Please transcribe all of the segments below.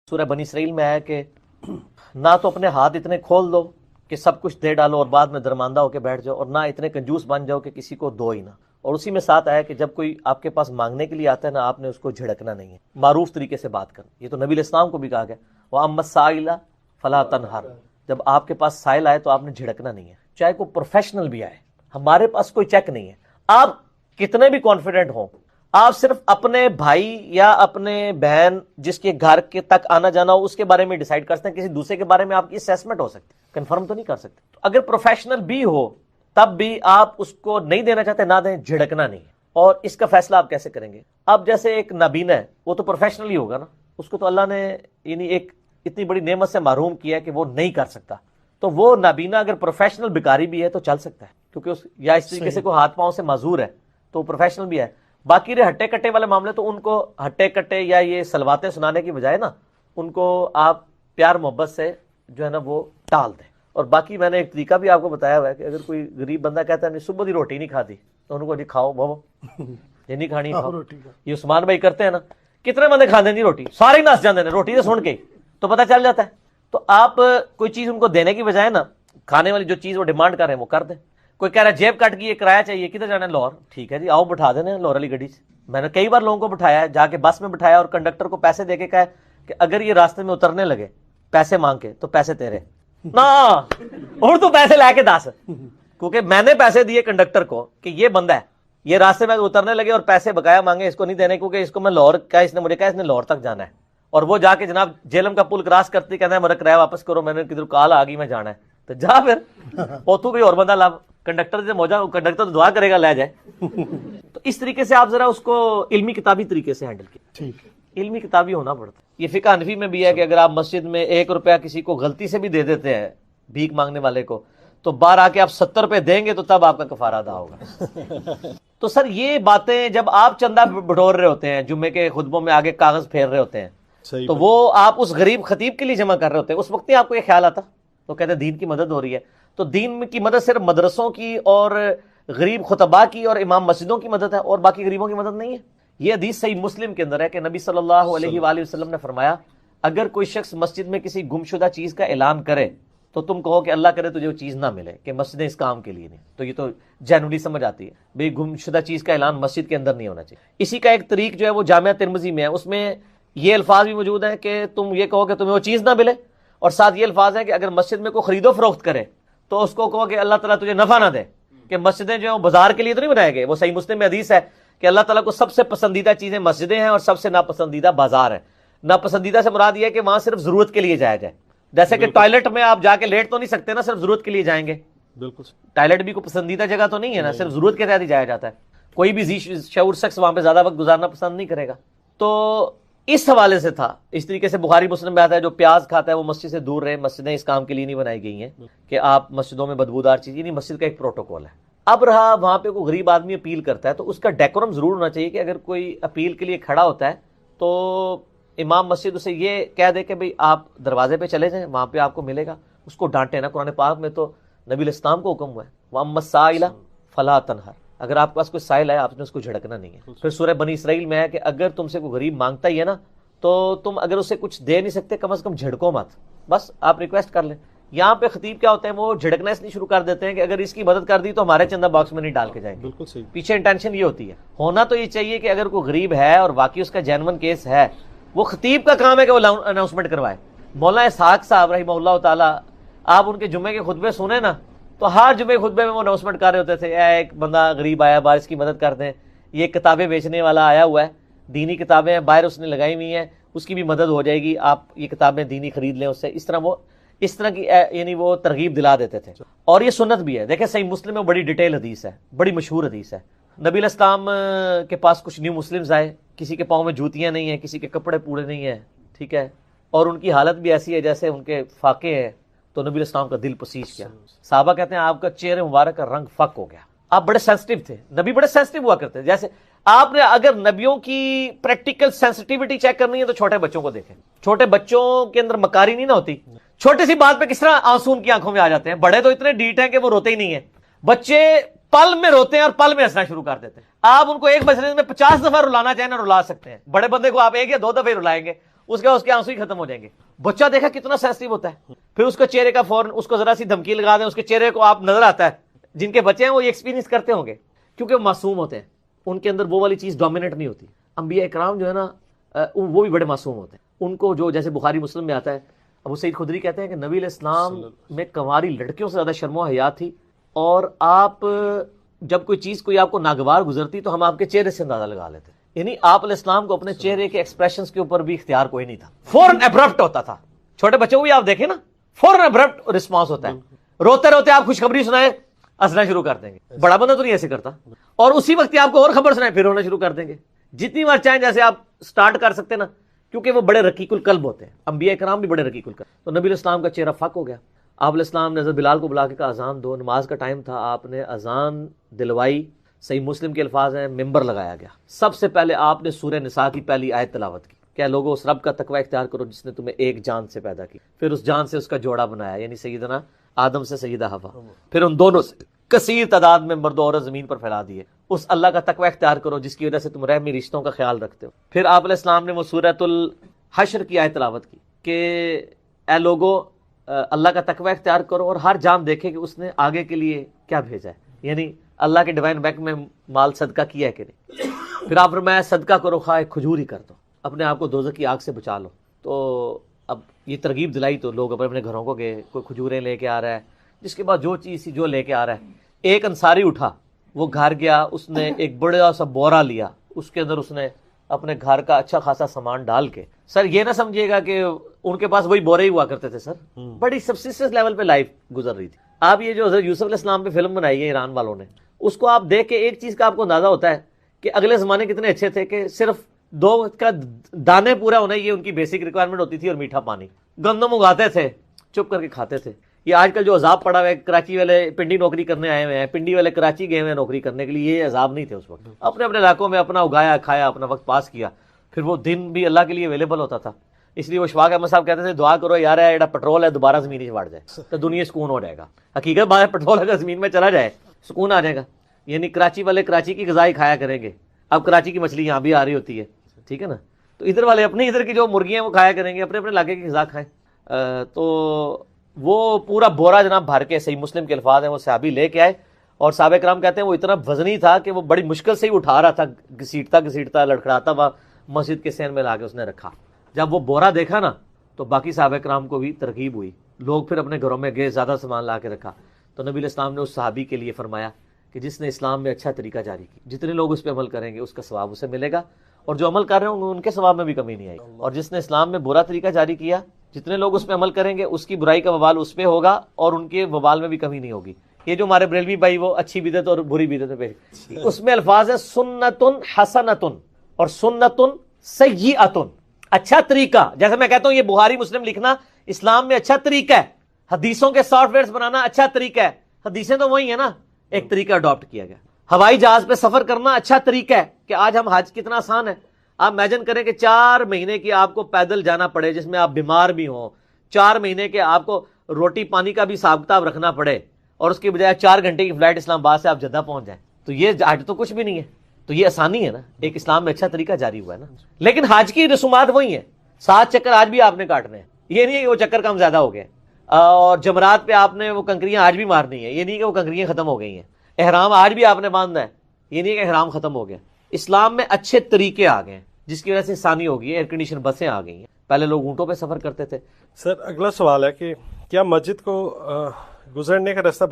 سورہ بنی اسرائیل میں ہے کہ نہ تو اپنے ہاتھ اتنے کھول دو کہ سب کچھ دے ڈالو اور بعد میں درماندہ ہو کے بیٹھ جاؤ، اور نہ اتنے کنجوس بن جاؤ کہ کسی کو دو ہی نہ۔ اور اسی میں ساتھ آیا کہ جب کوئی آپ کے پاس مانگنے کے لیے آتا ہے نا، آپ نے اس کو جھڑکنا نہیں ہے، معروف طریقے سے بات کرنا۔ یہ تو نبی علیہ السلام کو بھی کہا گیا، وَأَمَّا السَّائِلَ فَلَا تَنْهَرْ، جب آپ کے پاس سائل آئے تو آپ نے جھڑکنا نہیں ہے، چاہے کوئی پروفیشنل بھی آئے۔ ہمارے پاس کوئی چیک نہیں ہے، آپ کتنے بھی کانفیڈنٹ ہوں، آپ صرف اپنے بھائی یا اپنے بہن جس کے گھر کے تک آنا جانا ہو اس کے بارے میں ڈیسائیڈ کر سکتے ہیں، کسی دوسرے کے بارے میں آپ کی اسیسمنٹ ہو سکتی ہے، کنفرم تو نہیں کر سکتے۔ تو اگر پروفیشنل بھی ہو تب بھی آپ اس کو نہیں دینا چاہتے، نہ دیں، جھڑکنا نہیں ہے۔ اور اس کا فیصلہ آپ کیسے کریں گے؟ اب جیسے ایک نابینا ہے، وہ تو پروفیشنل ہی ہوگا نا، اس کو تو اللہ نے یعنی ایک اتنی بڑی نعمت سے محروم کیا ہے کہ وہ نہیں کر سکتا، تو وہ نابینا اگر پروفیشنل بھکاری بھی ہے تو چل سکتا ہے، کیونکہ یا اس طریقے سے کوئی ہاتھ پاؤں سے معذور ہے تو پروفیشنل بھی ہے۔ باقی رہے ہٹے کٹے والے معاملے، تو ان کو ہٹے کٹے یا یہ سلواتیں سنانے کی بجائے نا، ان کو آپ پیار محبت سے جو ہے نا وہ ٹال دیں۔ اور باقی میں نے ایک طریقہ بھی آپ کو بتایا ہوا ہے کہ اگر کوئی غریب بندہ کہتا ہے نہیں صبح دی روٹی نہیں کھاتی، تو ان کو جی کھاؤ بابا، یہ نہیں کھانی کھاؤ۔ یہ عثمان بھائی کرتے ہیں نا، کتنے بندے کھاتے ہیں روٹی، سارے ہی نس جاتے ہیں روٹی سے سن کے، تو پتہ چل جاتا ہے۔ تو آپ کوئی چیز ان کو دینے کی بجائے نا، کھانے والی جو چیز وہ ڈیمانڈ کر رہے ہیں وہ کر دیں۔ کوئی کہہ رہا ہے جیب کٹ گئی ہے، کرایہ چاہیے، کدھر جانا ہے؟ لاہور، ٹھیک ہے جی آؤ بٹھا دینا لاہور والی گاڑی سے۔ میں نے کئی بار لوگوں کو بٹھایا ہے، جا کے بس میں بٹھایا اور کنڈکٹر کو پیسے دے کے کہا کہ اگر یہ راستے میں اترنے لگے پیسے مانگ کے تو پیسے تیرے نا، اور تو پیسے لے کے دس، کیونکہ میں نے پیسے دیے کنڈکٹر کو کہ یہ بندہ ہے، یہ راستے میں اترنے لگے اور پیسے بقایا مانگے، اس کو نہیں دینے، کیونکہ اس کو میں لاہور کا، اس نے مجھے کہا اس نے لاہور تک جانا ہے، اور وہ جا کے جناب جیلم کا پل کراس کرتی کہنا ہے میرا کرایہ واپس کرو، میں نے کدھر کال آ گئی میں جانا ہے، تو جا پھر اوتھو کوئی اور بندہ لا، کنڈکٹر سے موجہ، کنڈکٹر تو دعا کرے گا لے جائے۔ تو اس طریقے سے آپ ذرا اس کو علمی کتابی طریقے سے ہینڈل کیے، علمی کتابی ہونا پڑتا ہے۔ یہ فقہ حنفی میں بھی ہے کہ اگر آپ مسجد میں 1 روپیہ کسی کو غلطی سے بھی دے دیتے ہیں بھیک مانگنے والے کو، تو باہر آ کے آپ 70 روپے دیں گے تو تب آپ کا کفارہ ادا ہوگا۔ تو سر یہ باتیں جب آپ چندہ بٹور رہے ہوتے ہیں، جمعے کے خطبوں میں آگے کاغذ پھیر رہے ہوتے ہیں، تو وہ آپ اس غریب خطیب کے لیے جمع کر رہے ہوتے ہیں، اس وقت ہی آپ کو یہ خیال آتا تو کہتے ہیں دین کی مدد ہو رہی ہے۔ تو دین کی مدد صرف مدرسوں کی اور غریب خطباء کی اور امام مسجدوں کی مدد ہے، اور باقی غریبوں کی مدد نہیں ہے۔ یہ حدیث صحیح مسلم کے اندر ہے کہ نبی صلی اللہ علیہ وآلہ وسلم نے فرمایا اگر کوئی شخص مسجد میں کسی گمشدہ چیز کا اعلان کرے تو تم کہو کہ اللہ کرے تجھے وہ چیز نہ ملے، کہ مسجدیں اس کام کے لیے نہیں۔ تو یہ تو جنرلی سمجھ آتی ہے بھئی گمشدہ چیز کا اعلان مسجد کے اندر نہیں ہونا چاہیے۔ اسی کا ایک طریق جو ہے وہ جامعہ ترمذی میں ہے، اس میں یہ الفاظ بھی موجود ہیں کہ تم یہ کہو کہ تمہیں وہ چیز نہ ملے، اور ساتھ یہ الفاظ ہیں کہ اگر مسجد میں کوئی خرید و فروخت کرے تو اس کو کہو کہ اللہ تعالیٰ تجھے نفع نہ دے، کہ مسجدیں جو ہیں وہ بازار کے لیے تو نہیں بنائے گئے۔ وہ صحیح مسلم میں حدیث ہے کہ اللہ تعالیٰ کو سب سے پسندیدہ چیزیں مسجدیں ہیں اور سب سے ناپسندیدہ بازار ہے۔ ناپسندیدہ سے مراد یہ ہے کہ وہاں صرف ضرورت کے لیے جایا جائے، جیسے کہ ٹوائلٹ میں آپ جا کے لیٹ تو نہیں سکتے نا، صرف ضرورت کے لیے جائیں گے۔ بالکل ٹوائلٹ بھی کوئی پسندیدہ جگہ تو نہیں ہے نا، صرف ضرورت کے تحت ہی جایا جاتا ہے۔ کوئی بھی ذی شعور شخص وہاں پہ زیادہ وقت گزارنا پسند نہیں کرے گا۔ تو اس حوالے سے تھا، اس طریقے سے بخاری مسلم میں آتا ہے جو پیاز کھاتا ہے وہ مسجد سے دور رہے، مسجدیں اس کام کے لیے نہیں بنائی گئی ہیں کہ آپ مسجدوں میں بدبودار چیز، یعنی مسجد کا ایک پروٹوکول ہے۔ اب رہا وہاں پہ کوئی غریب آدمی اپیل کرتا ہے تو اس کا ڈیکورم ضرور ہونا چاہیے کہ اگر کوئی اپیل کے لیے کھڑا ہوتا ہے تو امام مسجد اسے یہ کہہ دے کہ بھئی آپ دروازے پہ چلے جائیں، وہاں پہ آپ کو ملے گا، اس کو ڈانٹے نا۔ قرآن پاک میں تو نبی علیہ السلام کو حکم ہوا ہے وَأَمَّا السَّائِلَ فَلَا تَنْهَرْ، اگر آپ کے پاس کوئی سائل ہے آپ نے اس کو جھڑکنا نہیں ہے۔ پھر سورہ بنی اسرائیل میں ہے کہ اگر تم سے کوئی غریب مانگتا ہی ہے نا تو تم اگر اسے کچھ دے نہیں سکتے کم از کم جھڑکو مت، بس آپ ریکویسٹ کر لیں۔ یہاں پہ خطیب کیا ہوتے ہیں وہ جھڑکنا اس لیے شروع کر دیتے ہیں کہ اگر اس کی مدد کر دی تو ہمارے چندہ باکس میں نہیں ڈال کے جائیں گے۔ بالکل صحیح، پیچھے انٹینشن یہ ہوتی ہے۔ ہونا تو یہ چاہیے کہ اگر کوئی غریب ہے اور واقعی اس کا جینون کیس ہے، وہ خطیب کا کام ہے کہ وہ اناؤنسمنٹ کروائے۔ مولانا اسحاق صاحب رحمہ اللہ تعالیٰ، آپ ان کے جمعے کے خطبے سنیں نا تو ہر جمعے کے خطبے میں وہ اناؤنسمنٹ کر رہے ہوتے تھے، ایک بندہ غریب آیا باہر اس کی مدد کر دیں، یہ کتابیں بیچنے والا آیا ہوا ہے، دینی کتابیں ہیں باہر اس نے لگائی ہوئی ہیں، اس کی بھی مدد ہو جائے گی، آپ یہ کتابیں دینی خرید لیں اس سے۔ اس طرح کی یعنی وہ ترغیب دلا دیتے تھے، اور یہ سنت بھی ہے۔ دیکھیں صحیح مسلم میں بڑی ڈیٹیل حدیث ہے، بڑی مشہور حدیث ہے۔ نبی علیہ السلام کے پاس کچھ نیو مسلمز آئے، کسی کے پاؤں میں جوتیاں نہیں ہیں، کسی کے کپڑے پورے نہیں ہیں، ٹھیک ہے، اور ان کی حالت بھی ایسی ہے جیسے ان کے فاقے ہیں، تو نبی علیہ السلام کا دل پسیج کیا۔ صحابہ کہتے ہیں آپ کا چہرے مبارک کا رنگ فک ہو گیا، آپ بڑے سینسٹیو تھے، نبی بڑے سینسٹیو ہوا کرتے تھے۔ جیسے آپ نے اگر نبیوں کی پریکٹیکل سینسٹیوٹی چیک کرنی ہے تو چھوٹے بچوں کو دیکھیں، چھوٹے بچوں کے اندر مکاری نہیں نہ ہوتی، چھوٹی سی بات پہ کس طرح آنسو ان کی آنکھوں میں آ جاتے ہیں۔ بڑے تو اتنے ڈیٹ ہیں کہ وہ روتے ہی نہیں ہیں، بچے پل میں روتے ہیں اور پل میں ہنسنا شروع کر دیتے ہیں۔ آپ ان کو ایک مسئلے میں 50 دفعہ رلانا چاہیں نہ رلا سکتے ہیں، بڑے بندے کو آپ 1 یا 2 دفعے رلائیں گے، اس کے آنسو ہی ختم ہو جائیں گے. بچہ دیکھا کتنا سینسٹیو ہوتا ہے, پھر اس کے چہرے کا فوراً اس کو ذرا سی دھمکی لگا دیں, اس کے چہرے کو آپ نظر آتا ہے. جن کے بچے ہیں وہ یہ ایکسپیرینس کرتے ہوں گے, کیونکہ وہ معصوم ہوتے ہیں, ان کے اندر وہ والی چیز ڈومیننٹ نہیں ہوتی. انبیاء اکرام جو ہے نا وہ بھی بڑے معصوم ہوتے ہیں. ان کو جو جیسے بخاری مسلم میں آتا ہے, ابو سعید خدری کہتے ہیں کہ نبی علیہ السلام میں کنواری لڑکیوں سے زیادہ شرم و حیا تھی, اور آپ جب کوئی چیز کوئی آپ کو ناگوار گزرتی تو ہم آپ کے چہرے سے اندازہ لگا لیتے. یعنی آپ علیہ السلام کو اپنے چہرے کے ایکسپریشنز کے اوپر بھی اختیار کوئی نہیں تھا, فوراً ابرپٹ ہوتا تھا. چھوٹے بچوں کو بھی آپ دیکھیں نا, فوراً ابرپٹ رسپانس ہوتا ہے. روتے روتے آپ خوشخبری سنائیں ہنسنا شروع کر دیں گے. بڑا بندہ تو نہیں ایسے کرتا, اور اسی وقت آپ کو اور خبر سنائیں پھر رونا شروع کر دیں گے. جتنی بار چاہیں جیسے آپ سٹارٹ کر سکتے نا, کیونکہ وہ بڑے رقیق القلب ہوتے ہیں. انبیاء کرام بھی بڑے رقیق القلب. تو نبی علیہ السلام کا چہرہ فک ہو گیا. آپ علیہ السلام نے حضرت بلال کو بلا کے کہا اذان دو. نماز کا ٹائم تھا, آپ نے اذان دلوائی. صحیح مسلم کے الفاظ ہیں, ممبر لگایا گیا. سب سے پہلے آپ نے سورہ نساء کی پہلی آیت تلاوت کی, کہ لوگوں اس رب کا تقوی اختیار کرو جس نے تمہیں ایک جان سے پیدا کی, پھر اس جان سے اس کا جوڑا بنایا, یعنی سیدنا آدم سے سیدہ حوا, پھر ان دونوں سے کثیر تعداد میں مرد و عورت زمین پر پھیلا دیے. اس اللہ کا تقوی اختیار کرو جس کی وجہ سے تم رحمی رشتوں کا خیال رکھتے ہو. پھر آپ علیہ السلام نے وہ سورۃ الحشر کی آیت تلاوت کی کہ اے لوگوں اللہ کا تقوی اختیار کرو اور ہر جان دیکھے کہ اس نے آگے کے لیے کیا بھیجا ہے, یعنی اللہ کے ڈیوائن بینک میں مال صدقہ کیا ہے کہ نہیں. پھر آپ فرمایا صدقہ کرو, خواہ کھجور ہی کر دو, اپنے آپ کو دوزخ کی آگ سے بچا لو. تو اب یہ ترغیب دلائی تو لوگ اپنے اپنے گھروں کو گئے, کوئی کھجوریں لے کے آ رہا ہے, جس کے بعد جو چیز تھی جو لے کے آ رہا ہے. ایک انصاری اٹھا, وہ گھر گیا, اس نے ایک بڑا سا بورا لیا, اس کے اندر اس نے اپنے گھر کا اچھا خاصا سامان ڈال کے. سر یہ نہ سمجھیے گا کہ ان کے پاس وہی بورے ہی ہوا کرتے تھے, سر بڑی سبسسٹنس لیول پہ لائف گزر رہی تھی. آپ یہ جو حضرت یوسف علیہ السلام پہ فلم بنائی ہے ایران والوں نے, اس کو آپ دیکھ کے ایک چیز کا آپ کو اندازہ ہوتا ہے کہ اگلے زمانے کتنے اچھے تھے, کہ صرف 2 وقت کا دانے پورا ہونا یہ ان کی بیسک ریکوائرمنٹ ہوتی تھی, اور میٹھا پانی. گندم اگاتے تھے, چپ کر کے کھاتے تھے. یہ آج کل جو عذاب پڑا ہوا ہے, کراچی والے پنڈی نوکری کرنے آئے ہوئے ہیں, پنڈی والے کراچی گئے ہوئے ہیں نوکری کرنے کے لیے, یہ عذاب نہیں تھے اس وقت. اپنے اپنے علاقوں میں اپنا اگایا, کھایا, اپنا وقت پاس کیا. پھر وہ دن بھی اللہ کے لیے اویلیبل ہوتا تھا. اس لیے وہ شفاق احمد صاحب کہتے تھے دعا کرو یار ایڈا پٹرول ہے دوبارہ زمین میں بڑھ جائے تو دنیا سکون ہو جائے گا. حقیقت بات ہے, پٹرول اگر زمین میں چلا جائے سکون آ جائے گا. یعنی کراچی والے کراچی کی غذا ہی کھایا کریں گے. اب کراچی کی مچھلی یہاں بھی آ رہی ہوتی ہے, ٹھیک ہے نا, تو ادھر والے اپنی ادھر کی جو مرغیاں وہ کھایا کریں گے, اپنے اپنے علاقے کی غذا کھائیں. تو وہ پورا بورا جناب بھر کے, صحیح مسلم کے الفاظ ہیں, وہ صحابی لے کے آئے. اور صحابہ کرام کہتے ہیں وہ اتنا وزنی تھا کہ وہ بڑی مشکل سے ہی اٹھا رہا تھا, گھسیٹتا لڑکھڑاتا ہوا, مسجد کے سین میں لا کے اس نے رکھا. جب وہ بورا دیکھا نا تو باقی صحابہ کرام کو بھی ترغیب ہوئی, لوگ پھر اپنے گھروں میں گئے, زیادہ سامان لا کے رکھا. تو نبی علیہ السلام نے اس صحابی کے لیے فرمایا کہ جس نے اسلام میں اچھا طریقہ جاری کی, جتنے لوگ اس پہ عمل کریں گے اس کا ثواب اسے ملے گا, اور جو عمل کر رہے ہوں گے ان کے ثواب میں بھی کمی نہیں آئے گی. اور جس نے اسلام میں برا طریقہ جاری کیا, جتنے لوگ اس پہ عمل کریں گے اس کی برائی کا وبال اس پہ ہوگا, اور ان کے وبال میں بھی کمی نہیں ہوگی. یہ جو ہمارے بریلوی بھائی وہ اچھی بدعت اور بری بدعت میں, اس میں الفاظ ہے سنتن حسنتن اور سنتن سیئتن. اچھا طریقہ, جیسے میں کہتا ہوں یہ بخاری مسلم لکھنا اسلام میں اچھا طریقہ ہے, حدیثوں کے سافٹ ویئرز بنانا اچھا طریقہ ہے. حدیثیں تو وہی ہیں نا, ایک طریقہ اڈاپٹ کیا گیا. ہوائی جہاز پہ سفر کرنا اچھا طریقہ ہے, کہ آج ہم حج کتنا آسان ہے. آپ امیجن کریں کہ 4 مہینے کی آپ کو پیدل جانا پڑے, جس میں آپ بیمار بھی ہوں, 4 مہینے کے آپ کو روٹی پانی کا بھی حساب کتاب رکھنا پڑے, اور اس کی بجائے 4 گھنٹے کی فلائٹ اسلام آباد سے آپ جدہ پہنچ جائیں, تو یہ حج تو کچھ بھی نہیں ہے. تو یہ آسانی ہے نا, ایک اسلام میں اچھا طریقہ جاری ہوا ہے نا. لیکن حج کی رسومات وہی ہیں, 7 چکر آج بھی آپ نے کاٹنے ہیں, یہ نہیں ہے کہ وہ چکر کم زیادہ ہو گئے. اور جمرات پہ آپ نے وہ کنکریاں آج بھی مارنی ہے, یہ نہیں کہ وہ کنکریاں ختم ہو گئی ہیں. احرام آج بھی آپ نے باندھنا ہے, یہ نہیں کہ احرام ختم ہو گیا. اسلام میں اچھے طریقے آ گئے ہیں جس کی وجہ سے آسانی ہو گئی ہے. ایئر کنڈیشن بسیں آ گئی ہیں, پہلے لوگ اونٹوں پہ سفر کرتے تھے. سر اگلا سوال ہے کہ کیا مسجد کو گزرنے کا راستہ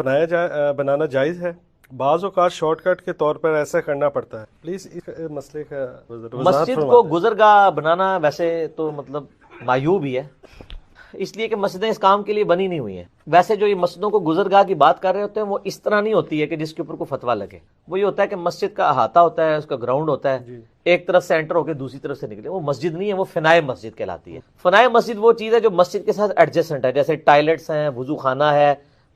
بنانا جائز ہے؟ بعض اوقات شارٹ کٹ کے طور پر ایسا کرنا پڑتا ہے. پلیز اس مسئلے کا مسجد کو گزرگاہ بنانا ویسے تو مطلب معیوب ہی ہے, اس لیے کہ مسجدیں اس کام کے لیے بنی نہیں ہوئی ہیں. ویسے جو یہ مسجدوں کو گزرگاہ کی بات کر رہے ہوتے ہیں وہ اس طرح نہیں ہوتی ہے کہ جس کے اوپر کوئی فتویٰ لگے. وہ یہ ہوتا ہے کہ مسجد کا احاطہ ہوتا ہے, اس کا گراؤنڈ ہوتا ہے, ایک طرف سے انٹر ہو کے دوسری طرف سے نکلے. وہ مسجد نہیں ہے, وہ فنائے مسجد کہلاتی ہے. فنائے مسجد وہ چیز ہے جو مسجد کے ساتھ ایڈجسٹنٹ ہے, جیسے ٹائلٹس ہیں, وضو خانہ ہے,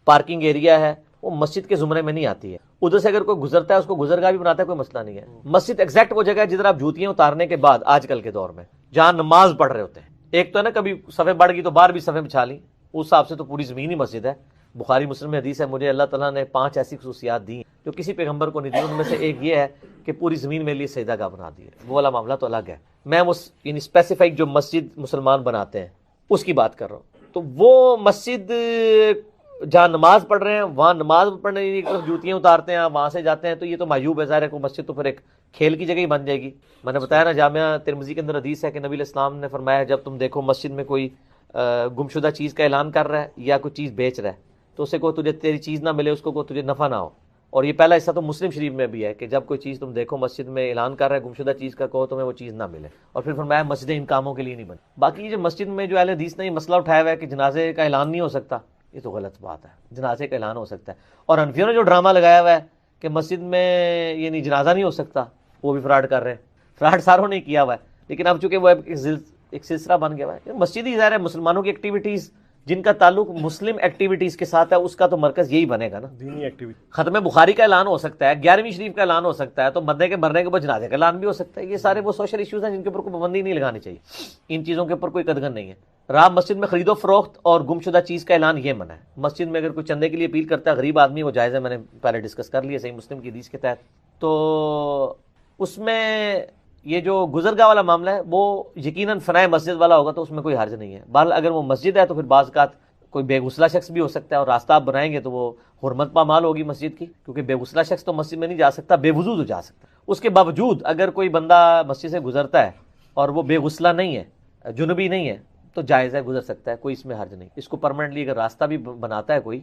پارکنگ ایریا ہے, وہ مسجد کے زمرے میں نہیں آتی ہے. ادھر سے اگر کوئی گزرتا ہے اس کو گزرگاہ بھی بناتا ہے, کوئی مسئلہ نہیں ہے. مسجد ایگزیکٹ وہ جگہ ہے جدھر آپ جوتیاں اتارنے کے بعد آج کل کے دور میں جہاں نماز پڑھ رہے ہوتے ہیں. ایک تو ہے نا کبھی صفیں بڑھ گئی تو باہر بھی صفیں بچھا لی, اس حساب سے تو پوری زمین ہی مسجد ہے. بخاری مسلم میں حدیث ہے مجھے اللہ تعالیٰ نے 5 ایسی خصوصیات دی ہیں جو کسی پیغمبر کو نہیں دی. ان میں سے ایک یہ ہے کہ پوری زمین میرے لیے سجدہ گاہ بنا دی ہے. وہ والا معاملہ تو الگ ہے. میں وہ یعنی اسپیسیفائک جو مسجد مسلمان بناتے ہیں اس کی بات کر رہا ہوں. تو وہ مسجد جہاں نماز پڑھ رہے ہیں وہاں نماز پڑھنے کی طرف جوتیاں اتارتے ہیں, وہاں سے جاتے ہیں, تو یہ تو معیوب ہے. ظاہر ہے کوئی مسجد تو پھر ایک کھیل کی جگہ ہی بن جائے گی. میں نے بتایا نا جامعہ ترمذی کے اندر حدیث ہے کہ نبی علیہ السلام نے فرمایا جب تم دیکھو مسجد میں کوئی گمشدہ چیز کا اعلان کر رہا ہے یا کوئی چیز بیچ رہا ہے تو اسے کو تجھے تیری چیز نہ ملے, اس کو تجھے نفع نہ ہو. اور یہ پہلا حصہ تو مسلم شریف میں بھی ہے کہ جب کوئی چیز تم دیکھو مسجد میں اعلان کر رہا ہے گمشدہ چیز کا, کہو تمہیں وہ چیز نہ ملے. اور پھر فرمایا مسجدیں ان کاموں کے لیے نہیں بنی. باقی جو مسجد میں جو اہل حدیث نے یہ مسئلہ اٹھایا ہوا ہے کہ جنازے کا اعلان نہیں ہو سکتا, یہ تو غلط بات ہے. جنازے کا اعلان ہو سکتا ہے. اور حنفیوں نے جو ڈرامہ لگایا ہوا ہے کہ مسجد میں یہ نہیں جنازہ نہیں ہو سکتا, وہ بھی فراڈ کر رہے ہیں. فراڈ ساروں نے کیا ہوا ہے, لیکن اب چونکہ وہ ایک سلسلہ بن گیا ہوا ہے. مسجد ہی ظاہر ہے مسلمانوں کی ایکٹیویٹیز جن کا تعلق مسلم ایکٹیویٹیز کے ساتھ ہے اس کا تو مرکز یہی بنے گا نا. دینی ایکٹیویٹی. ختم بخاری کا اعلان ہو سکتا ہے, 11ویں شریف کا اعلان ہو سکتا ہے, تو مردے کے مرنے کے بعد جنازے کا اعلان بھی ہو سکتا ہے. یہ سارے وہ سوشل ایشوز ہیں جن کے اوپر کوئی پابندی نہیں لگانی چاہیے. ان چیزوں کے اوپر کوئی قدغن نہیں ہے. رام مسجد میں خرید و فروخت اور گمشدہ چیز کا اعلان یہ منع ہے. مسجد میں اگر کوئی چندے کے لیے اپیل کرتا ہے غریب آدمی, وہ جائز ہے, میں نے پہلے ڈسکس کر لیا صحیح مسلم کی حدیث کے تحت. تو اس میں یہ جو گزرگاہ والا معاملہ ہے وہ یقیناً فنائے مسجد والا ہوگا تو اس میں کوئی حرج نہیں ہے. بہرحال اگر وہ مسجد ہے تو پھر بعض اوقات کوئی بے غسلہ شخص بھی ہو سکتا ہے, اور راستہ آپ بنائیں گے تو وہ حرمت پامال ہوگی مسجد کی, کیونکہ بے غسلہ شخص تو مسجد میں نہیں جا سکتا, بے وضو تو جا سکتا ہے. اس کے باوجود اگر کوئی بندہ مسجد سے گزرتا ہے اور وہ بے غسلہ نہیں ہے, جنبی نہیں ہے, تو جائز ہے, گزر سکتا ہے, کوئی اس میں حرج نہیں. اس کو پرماننٹلی اگر راستہ بھی بناتا ہے کوئی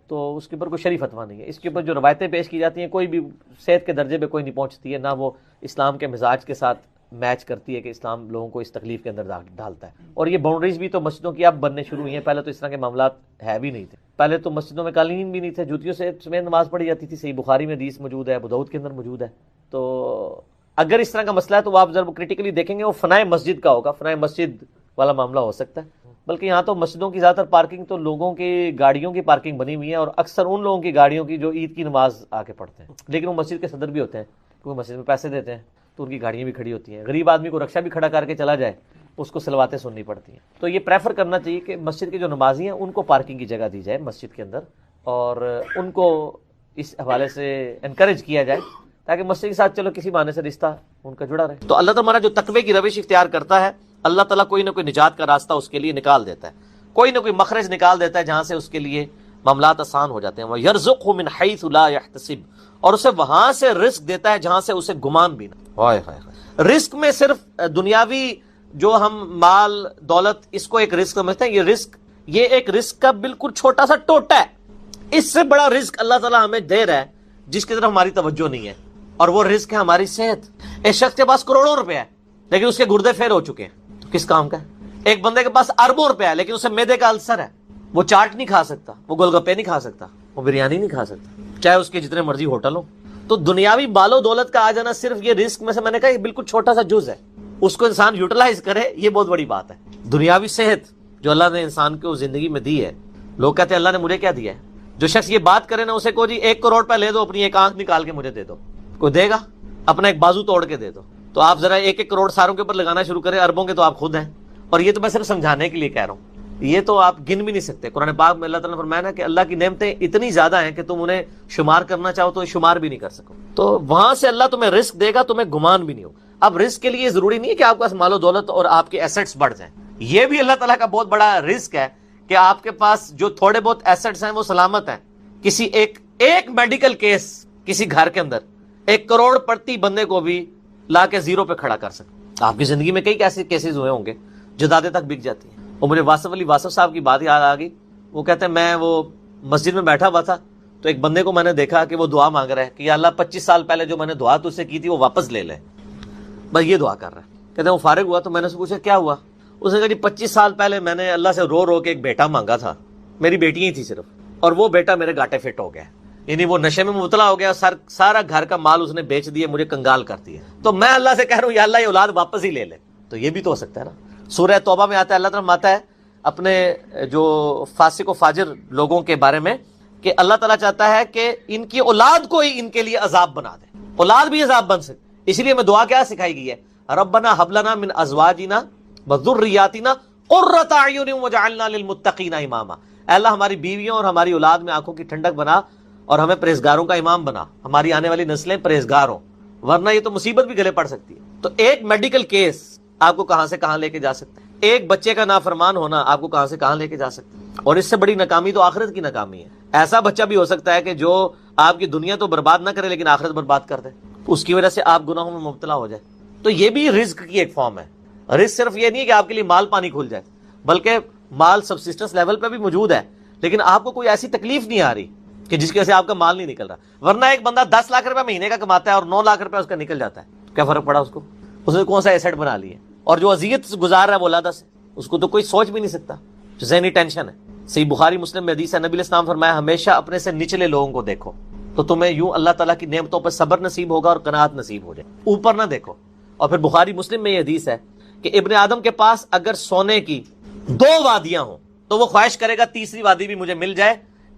تو اس کے اوپر کوئی شریف فتویٰ نہیں ہے. اس کے اوپر جو روایتیں پیش کی جاتی ہیں کوئی بھی صحت کے درجے پہ کوئی نہیں پہنچتی ہے, نہ وہ اسلام کے مزاج کے ساتھ میچ کرتی ہے کہ اسلام لوگوں کو اس تکلیف کے اندر ڈالتا ہے. اور یہ باؤنڈریز بھی تو مسجدوں کی اب بننے شروع ہوئی ہیں, پہلے تو اس طرح کے معاملات ہے بھی نہیں تھے. پہلے تو مسجدوں میں قالین بھی نہیں تھے, جوتیوں سے سمیت نماز پڑھی جاتی تھی. صحیح بخاری میں حدیث موجود ہے, ابو داؤد کے اندر موجود ہے. تو اگر اس طرح کا مسئلہ ہے تو وہ آپ ضرور کرٹیکلی دیکھیں گے, وہ فنائے مسجد کا ہوگا, فنائے مسجد والا معاملہ ہو سکتا ہے. بلکہ یہاں تو مسجدوں کی زیادہ تر پارکنگ تو لوگوں کی گاڑیوں کی پارکنگ بنی ہوئی ہے, اور اکثر ان لوگوں کی گاڑیوں کی جو عید کی نماز آ کے پڑھتے ہیں, لیکن وہ مسجد کے صدر بھی ہوتے ہیں, کیونکہ مسجد میں پیسے دیتے ہیں تو ان کی گاڑیاں بھی کھڑی ہوتی ہیں. غریب آدمی کو رکشہ بھی کھڑا کر کے چلا جائے اس کو صلواتیں سننی پڑتی ہیں. تو یہ پریفر کرنا چاہیے کہ مسجد کے جو نمازی ہیں ان کو پارکنگ کی جگہ دی جائے مسجد کے اندر, اور ان کو اس حوالے سے انکریج کیا جائے تاکہ مسجد کے ساتھ چلو کسی بہانے سے رشتہ ان کا جڑا رہے. تو اللہ تعالیٰ جو تقوی کی روش اختیار کرتا ہے, اللہ تعالیٰ کوئی نہ کوئی نجات کا راستہ اس کے لیے نکال دیتا ہے, کوئی نہ کوئی مخرج نکال دیتا ہے جہاں سے اس کے لیے معاملات آسان ہو جاتے ہیں. وَيَرْزُقْهُ مِنْ حَيْثُ لَا يَحْتَسِبُ, اور اسے وہاں سے رزق دیتا ہے جہاں سے اسے گمان بھی نہ. رزق میں صرف دنیاوی جو ہم مال دولت اس کو ایک رزق سمجھتے ہیں, یہ ایک رزق کا بالکل چھوٹا سا ٹوٹا ہے. اس سے بڑا رزق اللہ تعالیٰ ہمیں دے رہا ہے جس کی طرف ہماری توجہ نہیں ہے, اور وہ رزق ہے ہماری صحت. ایک شخص کے پاس کروڑوں روپے ہے لیکن اس کے گردے فیل ہو چکے ہیں, تو کس کام کا ہے؟ ایک بندے کے پاس اربوں روپے ہے لیکن اسے میدے کا السر ہے, وہ چاٹ نہیں کھا سکتا, وہ گول گپے نہیں کھا سکتا, وہ بریانی نہیں کھا سکتا, چاہے اس کے جتنے مرضی ہوٹل ہو. تو دنیاوی بال و دولت کا آ جانا صرف یہ رزق میں سے, میں نے کہا یہ بالکل چھوٹا سا جز ہے, اس کو انسان یوٹیلائز کرے, یہ بہت بڑی بات ہے. دنیاوی صحت جو اللہ نے انسان کو زندگی میں دی ہے, لوگ کہتے ہیں اللہ نے مجھے کیا دیا ہے. جو شخص یہ بات کرے نا اسے کہو جی 1 کروڑ روپے لے دو, اپنی ایک آنکھ نکال کے مجھے دے دو, کوئی دے گا؟ اپنا ایک بازو توڑ کے دے دو. تو آپ ذرا 1-1 کروڑ ساروں کے اوپر لگانا شروع کریں, اربوں کے تو آپ خود ہیں. اور یہ تو میں صرف سمجھانے کے لیے کہہ رہا ہوں, یہ تو آپ گن بھی نہیں سکتے. قرآن پاک میں اللہ تعالیٰ نے فرمایا نا کہ اللہ کی نعمتیں اتنی زیادہ ہیں کہ تم انہیں شمار کرنا چاہو تو شمار بھی نہیں کر سکو. تو وہاں سے اللہ تمہیں رزق دے گا, تمہیں گمان بھی نہیں ہو. اب رزق کے لیے ضروری نہیں ہے کہ آپ کے پاس مال و دولت اور آپ کے ایسٹس بڑھ جائیں. یہ بھی اللہ تعالیٰ کا بہت بڑا رزق ہے کہ آپ کے پاس جو تھوڑے بہت ایسٹس ہیں وہ سلامت ہیں. کسی ایک میڈیکل کیس کسی گھر کے اندر 1 کروڑ پڑتی بندے کو بھی لا کے 0 پہ کھڑا کر سکتے. آپ کی زندگی میں کئی ایسے کیسز ہوئے ہوں گے, جدادیں تک بک جاتی ہیں. اور مجھے واصف علی واصف صاحب کی بات یاد آ گئی. وہ کہتے ہیں میں وہ مسجد میں بیٹھا ہوا تھا تو ایک بندے کو میں نے دیکھا کہ وہ دعا مانگ رہا ہے کہ یا اللہ 25 سال پہلے جو میں نے دعا تجھ سے کی تھی وہ واپس لے لے, بس یہ دعا کر رہا ہے. کہتے ہیں وہ فارغ ہوا تو میں نے اس سے پوچھا کیا ہوا. اس نے کہا جی 25 سال پہلے میں نے اللہ سے رو رو کے ایک بیٹا مانگا تھا, میری بیٹی ہی تھی صرف, اور وہ بیٹا میرے گاٹے فٹ ہو گیا, یعنی وہ نشے میں مبتلا ہو گیا, سارا گھر کا مال اس نے بیچ دیا, مجھے کنگال کر دیا. تو میں اللہ سے کہہ رہا ہوں یا اللہ یہ اولاد واپس ہی لے لے. تو یہ بھی تو ہو سکتا ہے نا. سورہ توبہ میں آتا ہے, اللہ تعالیٰ آتا ہے اپنے جو فاسق و فاجر لوگوں کے بارے میں کہ اللہ تعالیٰ چاہتا ہے کہ ان کی اولاد کو ہی ان کے لیے عذاب بنا دے, اولاد بھی عذاب بن سکے. اس لیے میں دعا کیا سکھائی گئی ہے, ربنا ہب لنا من ازواجنا وذریاتنا قرۃ اعین وجعلنا للمتقین اماما. اے اللہ ہماری بیویوں اور ہماری اولاد میں آنکھوں کی ٹھنڈک بنا اور ہمیں پرہیزگاروں کا امام بنا، ہماری آنے والی نسلیں پرہیزگار ہوں، ورنہ یہ تو مصیبت بھی گلے پڑ سکتی ہے۔ تو ایک میڈیکل کیس آپ کو کہاں سے کہاں لے کے جا سکتا ہے، ایک بچے کا نافرمان ہونا آپ کو کہاں سے کہاں لے کے جا سکتا ہے، اور اس سے بڑی ناکامی تو آخرت کی ناکامی ہے۔ ایسا بچہ بھی ہو سکتا ہے کہ جو آپ کی دنیا تو برباد نہ کرے لیکن آخرت برباد کر دے، اس کی وجہ سے آپ گناہوں میں مبتلا ہو جائے۔ تو یہ بھی رزق کی ایک فارم ہے۔ رزق صرف یہ نہیں ہے کہ آپ کے لیے مال پانی کھل جائے، بلکہ مال سبسسٹنس لیول پہ بھی موجود ہے، لیکن آپ کو کوئی ایسی تکلیف نہیں آ رہی کہ جس کی وجہ سے آپ کا مال نہیں نکل رہا۔ ورنہ ایک بندہ 10 لاکھ روپے مہینے کا کماتا ہے اور 9 لاکھ روپے اس کا نکل جاتا ہے، کیا فرق پڑا اس کو؟ اس نے کون سا ایسٹ بنا لی ہے؟ اور جو اذیت گزار رہا ہے ولاده سے، اس کو تو کوئی سوچ بھی نہیں سکتا، ذہنی ٹینشن ہے۔ صحیح بخاری مسلم میں حدیث ہے، نبی علیہ السلام فرمایا ہمیشہ اپنے سے نچلے لوگوں کو دیکھو تو تمہیں یوں اللہ تعالیٰ کی نعمتوں پر صبر نصیب ہوگا اور قناعت نصیب ہو جائے، اوپر نہ دیکھو۔ اور پھر بخاری مسلم میں یہ حدیث ہے کہ ابن آدم کے پاس اگر سونے کی 2 وادیاں ہوں تو وہ خواہش کرے گا تیسری وادی بھی مجھے مل جائے،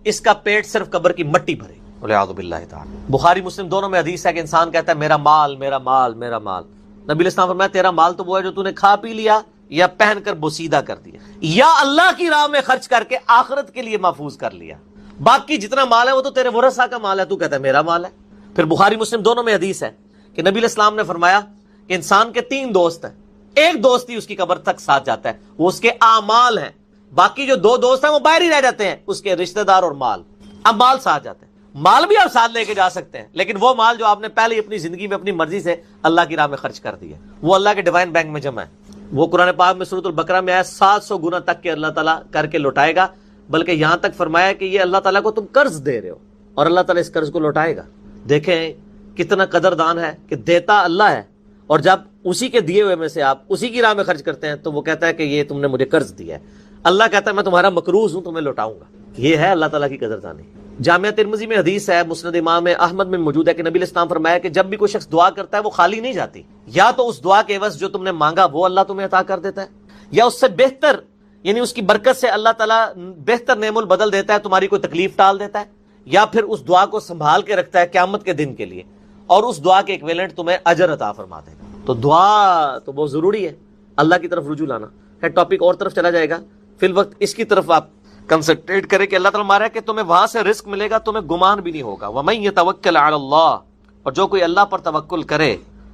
اس کا پیٹ صرف قبر کی مٹی بھرے، والعیاذ باللہ تعالی۔ بخاری مسلم دونوں میں حدیث ہے کہ انسان کہتا ہے میرا مال میرا مال میرا مال، نبی علیہ السلام فرمایا تیرا مال تو وہ ہے جو تو نے کھا پی لیا یا پہن کر بوسیدہ کر دیا یا اللہ کی راہ میں خرچ کر کے آخرت کے لیے محفوظ کر لیا، باقی جتنا مال ہے وہ تو تیرے ورثہ کا مال ہے، تو کہتا ہے میرا مال ہے۔ پھر بخاری مسلم دونوں میں حدیث ہے کہ نبی علیہ السلام نے فرمایا کہ انسان کے 3 دوست ہیں، ایک دوست ہی اس کی قبر تک ساتھ جاتا ہے، وہ اس کے اعمال ہیں، باقی جو 2 دوست ہیں وہ باہر ہی رہ جاتے ہیں، اس کے رشتہ دار اور مال۔ اب مال ساتھ جاتے ہیں، مال بھی آپ ساتھ لے کے جا سکتے ہیں، لیکن وہ مال جو آپ نے پہلے اپنی زندگی میں اپنی مرضی سے اللہ کی راہ میں خرچ کر دیا وہ اللہ کے ڈیوائن بینک میں جمع ہے، وہ قرآن پاک میں سورۃ البقرہ میں آیا 700 گنا تک کے اللہ تعالیٰ کر کے لوٹائے گا، بلکہ یہاں تک فرمایا کہ یہ اللہ تعالیٰ کو تم قرض دے رہے ہو اور اللہ تعالیٰ اس قرض کو لوٹائے گا۔ دیکھیں کتنا قدردان ہے کہ دیتا اللہ ہے، اور جب اسی کے دیے ہوئے میں سے آپ اسی کی راہ میں خرچ کرتے ہیں تو وہ کہتا ہے کہ یہ تم نے مجھے قرض دیا ہے، اللہ کہتا ہے میں تمہارا مقروض ہوں، تمہیں لوٹاؤں گا۔ یہ ہے اللہ تعالیٰ کی قدردانی۔ جامعہ ترمذی میں حدیث ہے، مسند امام احمد میں موجود ہے کہ نبی علیہ السلام فرمایا کہ جب بھی کوئی شخص دعا کرتا ہے وہ خالی نہیں جاتی، یا تو اس دعا کے عوض جو تم نے مانگا وہ اللہ تمہیں عطا کر دیتا ہے، یا اس سے بہتر یعنی اس کی برکت سے اللہ تعالیٰ بہتر نعم البدل دیتا ہے، تمہاری کوئی تکلیف ٹال دیتا ہے، یا پھر اس دعا کو سنبھال کے رکھتا ہے قیامت کے دن کے لیے، اور اس دعا کے ایکویلنٹ تمہیں اجر عطا فرما دے گا۔ تو دعا تو بہت ضروری ہے، اللہ کی طرف رجوع لانا ہے۔ ٹاپک اور طرف چلا جائے گا، فی الوقت اس کی طرف آپ کنسنٹریٹ کریں کہ اللہ تعالیٰ مارا ہے کہ تمہیں وہاں سے رزق ملے گا، تمہیں گمان بھی نہیں ہوگا۔ وَمَن يَتَوَكَّلْ عَلَى اللَّهِ، اور جو کوئی اللہ پر توکل کرے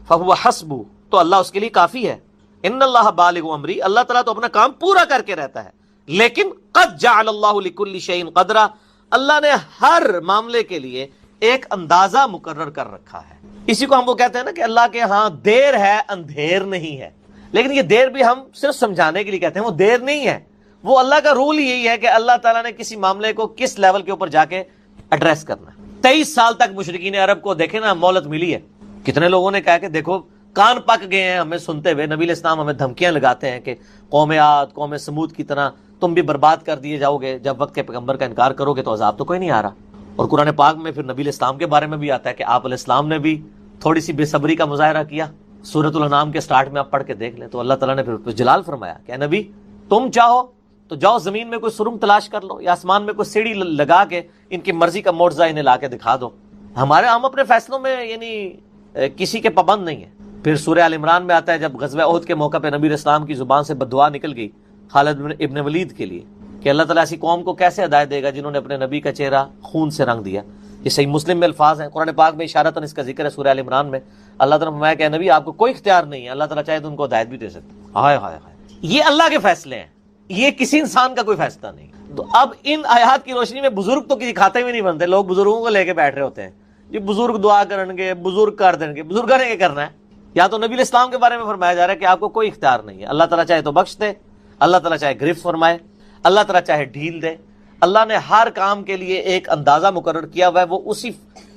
فَهُوَ حَسْبُهُ، تو اللہ اس کے لیے کافی ہے۔ ان اللہ بالغ امری، اللہ تعالیٰ تو اپنا کام پورا کر کے رہتا ہے، لیکن قد جعل اللہ لكل شيء قدرا، اللہ نے ہر معاملے کے لیے ایک اندازہ مقرر کر رکھا ہے۔ اسی کو ہم وہ کہتے ہیں نا کہ اللہ کے ہاں دیر ہے اندھیر نہیں ہے، لیکن یہ دیر بھی ہم صرف سمجھانے کے لیے کہتے ہیں، وہ دیر نہیں ہے، وہ اللہ کا رول یہی ہے کہ اللہ تعالیٰ نے کسی معاملے کو کس لیول کے اوپر جا کے ایڈریس کرنا ہے۔ 23 سال تک مشرکین عرب کو دیکھیں نا مہلت ملی ہے، کتنے لوگوں نے کہا کہ دیکھو کان پک گئے ہیں ہمیں سنتے ہوئے، نبی علیہ السلام ہمیں دھمکیاں لگاتے ہیں کہ قوم عاد قوم سمود کی طرح تم بھی برباد کر دیے جاؤ گے، جب وقت کے پیغمبر کا انکار کرو گے تو عذاب تو کوئی نہیں آ رہا۔ اور قرآن پاک میں پھر نبی علیہ السلام کے بارے میں بھی آتا ہے کہ آپ علیہ السلام نے بھی تھوڑی سی بے صبری کا مظاہرہ کیا، سورۃ الانعام کے سٹارٹ میں آپ پڑھ کے دیکھ لیں تو اللہ تعالیٰ نے پھر جلال فرمایا کہ اے نبی تم چاہو تو جاؤ زمین میں کوئی سرنگ تلاش کر لو یا آسمان میں کوئی سیڑھی لگا کے ان کی مرضی کا معجزہ انہیں لا کے دکھا دو، ہم اپنے فیصلوں میں یعنی کسی کے پابند نہیں ہیں۔ پھر سورہ آل عمران میں آتا ہے جب غزوہ احد کے موقع پہ نبی علیہ السلام کی زبان سے بددعا نکل گئی خالد ابن ولید کے لیے کہ اللہ تعالیٰ ایسی قوم کو کیسے ہدایت دے گا جنہوں نے اپنے نبی کا چہرہ خون سے رنگ دیا۔ یہ صحیح مسلم میں الفاظ ہیں، قرآن پاک میں اشارتاً اس کا ذکر ہے سورہ آل عمران میں۔ اللہ تعالیٰ نے فرمایا کہ نبی آپ کو کوئی اختیار نہیں ہے، اللہ تعالیٰ چاہے تو ان کو ہدایت بھی دے سکتا۔ ہائے ہائے ہائے، یہ اللہ کے فیصلے ہیں، یہ کسی انسان کا کوئی فیصلہ نہیں۔ تو اب ان آیات کی روشنی میں بزرگ تو کسی کھاتے میں نہیں بنتے، لوگ بزرگوں کو لے کے بیٹھ رہے ہوتے ہیں، یہ بزرگ دعا کریں گے، بزرگ کر دیں گے، بزرگوں نے کیا کرنا ہے؟ یا تو نبی علیہ السلام کے بارے میں فرمایا جا رہا ہے کہ آپ کو کوئی اختیار نہیں ہے، اللہ تعالیٰ چاہے تو بخش دے، اللہ تعالیٰ چاہے گرفت فرمائے، اللہ تعالیٰ چاہے ڈھیل دے۔ اللہ نے ہر کام کے لیے ایک اندازہ مقرر کیا ہوا ہے، وہ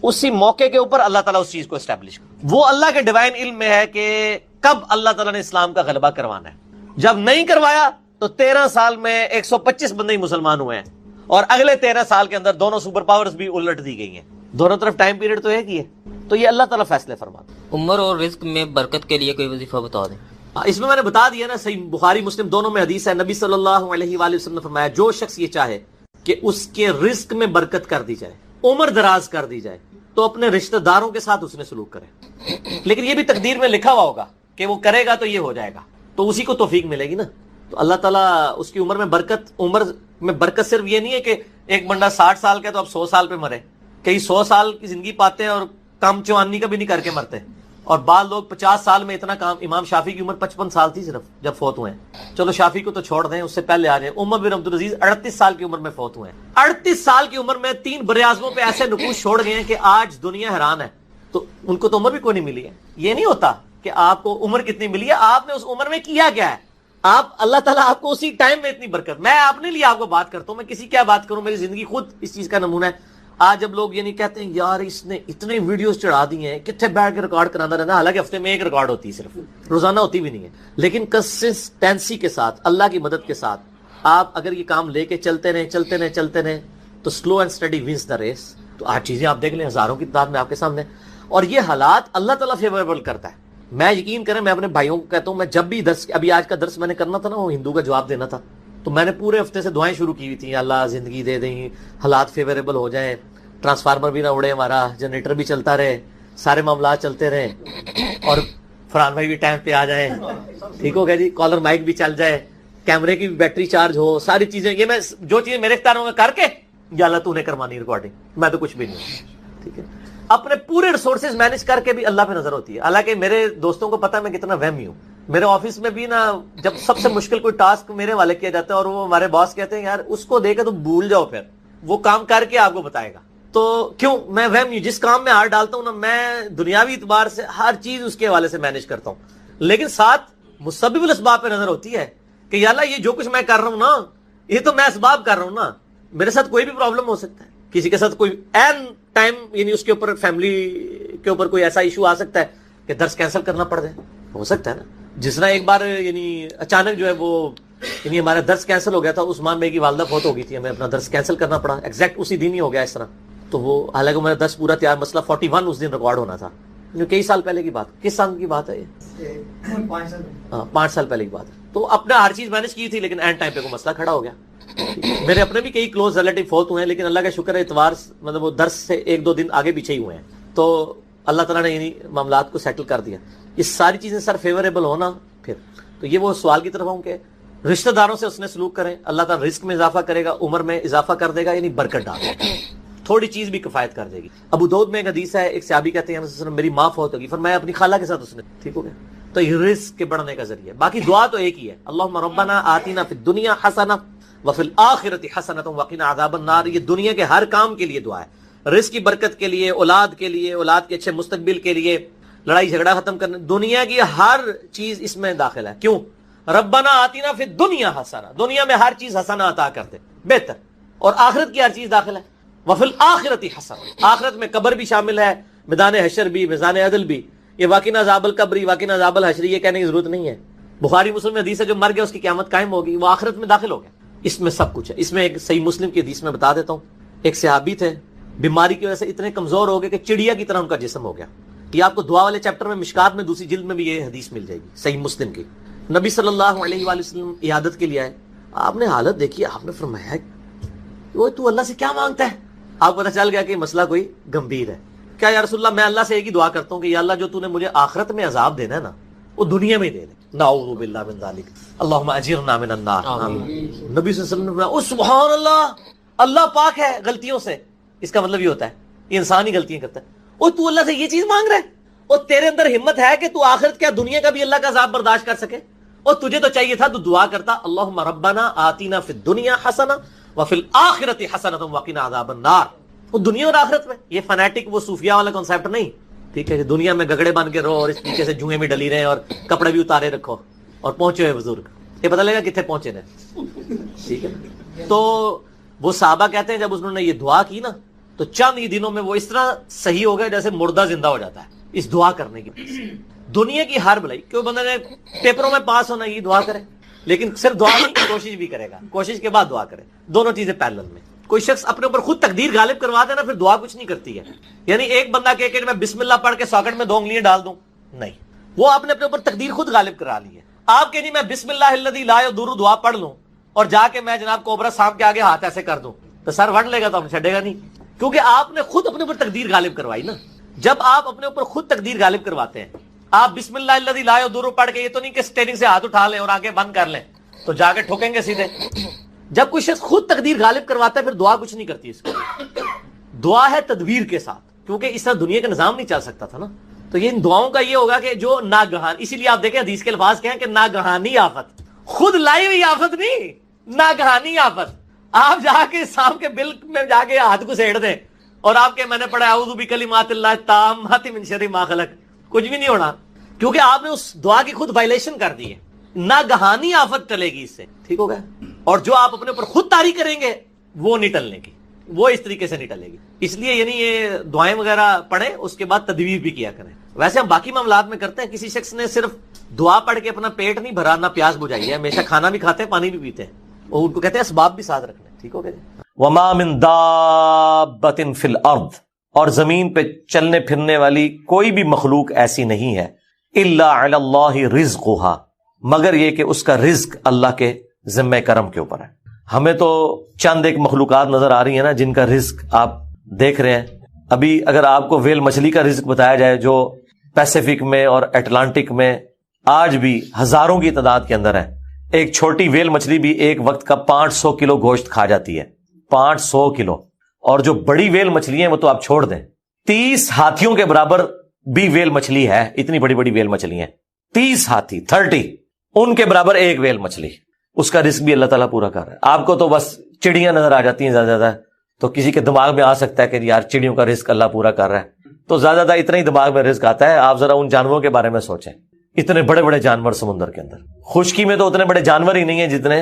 اسی موقع کے اوپر اللہ تعالیٰ اس چیز کو اسٹیبلش کرے۔ وہ اللہ کے ڈیوائن علم میں ہے کہ کب اللہ تعالیٰ نے اسلام کا غلبہ کروانا ہے۔ جب نہیں کروایا تو 13 سال میں 125 بندے ہی مسلمان ہوئے ہیں، اور اگلے 13 سال کے اندر دونوں سپر پاورز بھی الٹ دی گئی ہیں، دونوں طرف ٹائم پیریڈ تو ایک ہی ہے۔ تو یہ اللہ تعالیٰ فیصلے فرماتا ہے۔ عمر اور رزق میں برکت کے لیے کوئی وظیفہ بتا دیں۔ اس میں نے بتا دیا نا، صحیح بخاری مسلم دونوں میں حدیث ہے، نبی صلی اللہ علیہ وآلہ وسلم نے فرمایا جو شخص یہ چاہے کہ اس کے رزق میں برکت کر دی جائے، عمر دراز کر دی جائے، تو اپنے رشتہ داروں کے ساتھ اس نے سلوک کرے، لیکن یہ بھی تقدیر میں لکھا ہوا ہوگا کہ وہ کرے گا تو یہ ہو جائے گا، تو اسی کو توفیق ملے گی نا۔ تو اللہ تعالیٰ اس کی عمر میں برکت صرف یہ نہیں ہے کہ ایک بندہ 60 سال کا ہے تو اب 100 سال پہ مرے. کئی 100 سال کی زندگی پاتے ہیں اور کام چوانی کا بھی نہیں کر کے مرتے. اور بعض لوگ 50 سال میں اتنا کام. امام شافعی کی عمر 55 سال تھی صرف جب فوت ہوئے ہیں. چلو شافعی کو تو چھوڑ دیں, اس سے پہلے آ جائیں. عمر بن عبدالعزیز 38 سال کی عمر میں فوت ہوئے ہیں. 38 سال کی عمر میں 3 براعظموں پہ ایسے نقوش چھوڑ گئے ہیں کہ آج دنیا حیران ہے. تو ان کو تو عمر بھی کوئی نہیں ملی ہے. یہ نہیں ہوتا کہ آپ کو عمر کتنی ملی ہے, آپ نے اس عمر میں کیا کیا ہے. آپ اللہ تعالیٰ آپ کو اسی ٹائم میں اتنی برکت. میں اپنے لیے آپ کو بات کرتا ہوں, میں کسی کیا بات کروں, میری زندگی خود اس چیز کا نمونہ ہے. آج جب لوگ یہ نہیں کہتے ہیں یار اس نے اتنے ویڈیوز چڑھا دی ہیں, کتنے بیٹھ کے ریکارڈ کرانا رہنا, حالانکہ ہفتے میں ایک ریکارڈ ہوتی ہے, صرف روزانہ ہوتی بھی نہیں ہے. لیکن کنسسٹینسی کے ساتھ, اللہ کی مدد کے ساتھ آپ اگر یہ کام لے کے چلتے رہیں تو slow and steady wins the race. تو آج چیزیں آپ دیکھ لیں, ہزاروں کی تعداد میں آپ کے سامنے. اور یہ حالات اللہ تعالیٰ فیوریبل کرتا ہے. میں یقین کریں, میں اپنے بھائیوں کو کہتا ہوں, میں جب بھی ابھی آج کا درس میں نے کرنا تھا نا, وہ ہندو کا جواب دینا تھا, تو میں نے پورے ہفتے سے دعائیں شروع کی ہوئی تھیں. اللہ زندگی دے دیں, حالات فیوریبل ہو جائیں, ٹرانسفارمر بھی نہ اڑے, ہمارا جنریٹر بھی چلتا رہے, سارے معاملات چلتے رہیں, اور فرحان بھائی بھی ٹائم پہ آ جائیں, ٹھیک ہو گیا جی, کالر مائک بھی چل جائے, کیمرے کی بھی بیٹری چارج ہو, ساری چیزیں. یہ میں جو چیزیں میرے اختیاروں میں کر کے, یا اللہ تو نے کروانی ریکارڈنگ, میں تو کچھ بھی نہیں ہوں, ٹھیک ہے. اپنے پورے ریسورسز مینج کر کے بھی اللہ پہ نظر ہوتی ہے. حالانکہ میرے دوستوں کو پتا ہے میں کتنا وہمی ہوں. میرے آفس میں بھی نا, جب سب سے مشکل کوئی ٹاسک میرے والے کیا جاتا ہے اور وہ ہمارے باس کہتے ہیں یار اس کو دے کے تو بھول جاؤ, پھر وہ کام کر کے آپ کو بتائے گا. تو کیوں میں وہم ہوں, جس کام میں ہاتھ ڈالتا ہوں نا, میں دنیاوی اعتبار سے ہر چیز اس کے حوالے سے مینج کرتا ہوں, لیکن ساتھ مسبب الاسباب پہ نظر ہوتی ہے کہ یا اللہ یہ جو کچھ میں کر رہا ہوں نا, یہ تو میں اسباب کر رہا ہوں نا, میرے ساتھ کوئی بھی پرابلم ہو سکتا ہے, کسی کے ساتھ کوئی این ٹائم, یعنی اس کے اوپر فیملی کے اوپر کوئی ایسا ایشو آ سکتا ہے کہ درس کینسل کرنا پڑ جائے, ہو سکتا ہے نا. جس طرح ایک بار یعنی اچانک جو ہے وہ یعنی ہمارا درس کینسل ہو گیا تھا, عثمان بھائی کی والدہ فوت ہو گئی تھی, ہمیں اپنا درس کینسل کرنا پڑا, ایگزیکٹ اسی دن ہی ہو گیا اس طرح. تو وہ حالانکہ میرا درس پورا تیار, مسئلہ 41 اس دن ریکارڈ ہونا تھا, کئی سال پہلے کی بات. کس سال کی بات ہے یہ؟ 5 سال پہلے کی بات ہے. تو اپنا ہر چیز مینج کی تھی, لیکن اینڈ ٹائم پہ کوئی مسئلہ کھڑا ہو گیا. میرے اپنے بھی کئی کلوز ریلیٹو فوت ہوئے ہیں, لیکن اللہ کا شکر ہے اتوار مطلب وہ درس سے 1-2 دن آگے پیچھے ہی ہوئے ہیں, تو اللہ تعالیٰ نے یعنی معاملات کو سیٹل کر دیا. یہ ساری چیزیں سر فیوریبل ہونا. پھر تو یہ وہ سوال کی طرف ہوں کہ رشتہ داروں سے اس نے سلوک کریں, اللہ تعالیٰ رزق میں اضافہ کرے گا, عمر میں اضافہ کر دے گا, یعنی برکت ڈال دے گا, تھوڑی چیز بھی کفایت کر دے گی. ابو داؤد میں ایک حدیث ہے, ایک صحابی کہتے ہیں میری ماں فوت ہوگی, فرمایا اپنی خالہ کے ساتھ اس نے, ٹھیک ہو گیا. تو یہ رزق کے بڑھنے کا ذریعہ. باقی دعا تو ایک ہی ہے, اللہم ربنا آتینا فی الدنیا حسنہ وفی الآخرۃ حسنۃ وقنا عذاب النار. یہ دنیا کے ہر کام کے لیے دعا ہے, رزق کی برکت کے لیے, اولاد کے لیے, اولاد کے اچھے مستقبل کے لیے, لڑائی جھگڑا ختم کرنے, دنیا کی ہر چیز اس میں داخل ہے. کیوں؟ ربنا آتینا فی الدنیا حسنہ, دنیا میں ہر چیز حسنہ عطا کر دے, بہتر, اور آخرت کی ہر چیز داخل ہے. وفی الآخرۃ حسنہ, آخرت میں قبر بھی شامل ہے, میدان حشر بھی, میزان عدل بھی. یہ واقعہ عذاب القبری, واقعہ عذاب الحشر, یہ کہنے کی ضرورت نہیں ہے. بخاری مسلم میں حدیث ہے جو مر گیا اس کی قیامت قائم ہوگی, وہ آخرت میں داخل ہو گیا. اس میں سب کچھ ہے. اس میں ایک صحیح مسلم کی حدیث میں بتا دیتا ہوں, ایک صحابی تھے, بیماری کی وجہ سے اتنے کمزور ہو گئے کہ چڑیا کی طرح ان کا جسم ہو گیا. یہ آپ کو دعا والے چیپٹر میں مشکات میں دوسری جلد میں بھی یہ حدیث مل جائے گی, صحیح مسلم کی. نبی صلی اللہ علیہ وآلہ وسلم عیادت کے لیے آئے, آپ نے حالت دیکھی, آپ نے فرمایا وہ تو اللہ سے کیا مانگتا ہے. آپ کو پتہ چل گیا کہ مسئلہ کوئی گمبھیر ہے. کیا یا رسول اللہ, میں اللہ سے ایک ہی دعا کرتا ہوں کہ یا اللہ جو تو نے مجھے آخرت میں عذاب دینا ہے نا, وہ دنیا میں دے دے. نعوذ باللہ من ذالک, اللہم اجرنا من النار. نبی صلی اللہ علیہ وسلم نے فرمایا او سبحان اللہ, اللہ پاک ہے غلطیوں سے. اس کا مطلب یہ ہوتا ہے یہ انسان ہی غلطیاں کرتا ہے. او تو اللہ سے یہ چیز مانگ رہا ہے, اور تیرے اندر ہمت ہے کہ تو آخرت کیا دنیا کا بھی اللہ کا عذاب برداشت کر سکے. اور تجھے تو چاہیے تھا تو دعا کرتا اللہم ربنا آتینا فی الدنیا حسنہ وفی الآخرۃ حسنۃ وقنا عذاب النار. وہ دنیا اور آخرت میں, یہ فنیٹک وہ صوفیہ والا کنسیپٹ نہیں, ٹھیک ہے. دنیا میں گگڑے بن کے رہو اور اس پیچھے سے جوئیں بھی ڈلی رہے اور کپڑے بھی اتارے رکھو اور پہنچے ہوئے بزرگ, یہ پتہ لگا کتنے پہنچے نے, ٹھیک ہے. تو وہ صحابہ کہتے ہیں جب انہوں نے یہ دعا کی نا تو چند ہی دنوں میں وہ اس طرح صحیح ہو گئے جیسے مردہ زندہ ہو جاتا ہے اس دعا کرنے کی وجہ سے. دنیا کی ہر بھلائی, کیوں بندہ نے پیپروں میں پاس ہونا یہ دعا کرے, لیکن صرف دعا نہیں, کوشش بھی کرے گا, کوشش کے بعد دعا کرے, دونوں چیزیں پیرلل میں. کوئی شخص اپنے اوپر خود تقدیر غالب کروا دے نا, پھر دعا کچھ نہیں کرتی ہے. یعنی ایک بندہ کہے کہ میں بسم اللہ پڑھ کے ساکٹ میں 2 انگلیاں ڈال دوں, نہیں, وہ آپ نے اپنے اوپر تقدیر خود غالب کرا لی ہے. آپ کہ نہیں میں بسم اللہ الذی لا یضر دعا پڑھ لوں اور جا کے میں جناب کوبرا سانپ کے آگے ہاتھ ایسے کر دوں تو سر وڑ لے گا, تو ہم چھڑے گا نہیں, کیونکہ آپ نے خود اپنے اوپر تقدیر غالب کروائی نا. جب آپ اپنے اوپر خود تقدیر غالب کرواتے ہیں, آپ بسم اللہ الذی لا یضر پڑھ کے یہ تو نہیں کہ اسٹیئرنگ سے ہاتھ اٹھا لیں اور آگے بند کر لیں, تو جا کے ٹھوکیں گے سیدھے. جب کوئی شخص خود تقدیر غالب کرواتا ہے پھر دعا کچھ نہیں کرتی اس کو. دعا ہے تدبیر کے ساتھ, کیونکہ اس طرح دنیا کا نظام نہیں چل سکتا تھا نا. تو یہ ان دعاؤں کا یہ ہوگا کہ جو ناگہان, اسی لیے آپ دیکھیں حدیث کے الفاظ کیا ہیں کہ ناگہانی آفت, خود لائی ہوئی آفت نہیں, ناگہانی آفت. آپ جا کے سانپ کے بل میں جا کے ہاتھ کو سیڑ دیں اور آپ کے میں نے پڑھا اعوذ بکلمات اللہ التامات من شر ما خلق, کچھ بھی نہیں ہونا, کیونکہ آپ نے اس دعا کی خود وائلیشن کر دی ہے. ناگہانی آفت ٹلے گی اس سے, ٹھیک ہو گیا. اور جو آپ اپنے اوپر خود طاری کریں گے وہ نہیں ٹلنے کی, وہ اس طریقے سے نہیں ٹلے گی. اس لیے یعنی یہ دعائیں وغیرہ پڑھیں, اس کے بعد تدبیر بھی کیا کریں. ویسے ہم باقی معاملات میں کرتے ہیں, کسی شخص نے صرف دعا پڑھ کے اپنا پیٹ نہیں بھرا, نہ پیاس بجھائی ہے, ہمیشہ کھانا بھی کھاتے ہیں پانی بھی پیتے ہیں, اور ان کو کہتے ہیں اسباب بھی ساتھ رکھنے, ٹھیک ہو گیا. وما من دابۃ فی الارض, اور زمین پہ چلنے پھرنے والی کوئی بھی مخلوق ایسی نہیں ہے, الا علی اللہ رزقھا, مگر یہ کہ اس کا رزق اللہ کے ذمہ کرم کے اوپر ہے. ہمیں تو چند ایک مخلوقات نظر آ رہی ہیں نا جن کا رزق آپ دیکھ رہے ہیں. ابھی اگر آپ کو ویل مچھلی کا رزق بتایا جائے جو پیسیفک میں اور اٹلانٹک میں آج بھی ہزاروں کی تعداد کے اندر ہے, ایک چھوٹی ویل مچھلی بھی ایک وقت کا 500 کلو گوشت کھا جاتی ہے, 500 کلو. اور جو بڑی ویل مچھلی ہیں وہ تو آپ چھوڑ دیں, 30 ہاتھیوں کے برابر بھی ویل مچھلی ہے, اتنی بڑی بڑی ویل مچھلی ہیں, 30 ہاتھی 30 ان کے برابر ایک ویل مچھلی. اس کا رزق بھی اللہ تعالیٰ پورا کر رہا ہے. آپ کو تو بس چڑیاں نظر آ جاتی ہیں زیادہ زیادہ, تو کسی کے دماغ میں آ سکتا ہے کہ یار چڑیوں کا رزق اللہ پورا کر رہا ہے, تو زیادہ زیادہ اتنا ہی دماغ میں رزق آتا ہے. آپ ذرا ان جانوروں کے بارے میں سوچیں, اتنے بڑے بڑے جانور سمندر کے اندر, خشکی میں تو اتنے بڑے جانور ہی نہیں ہیں جتنے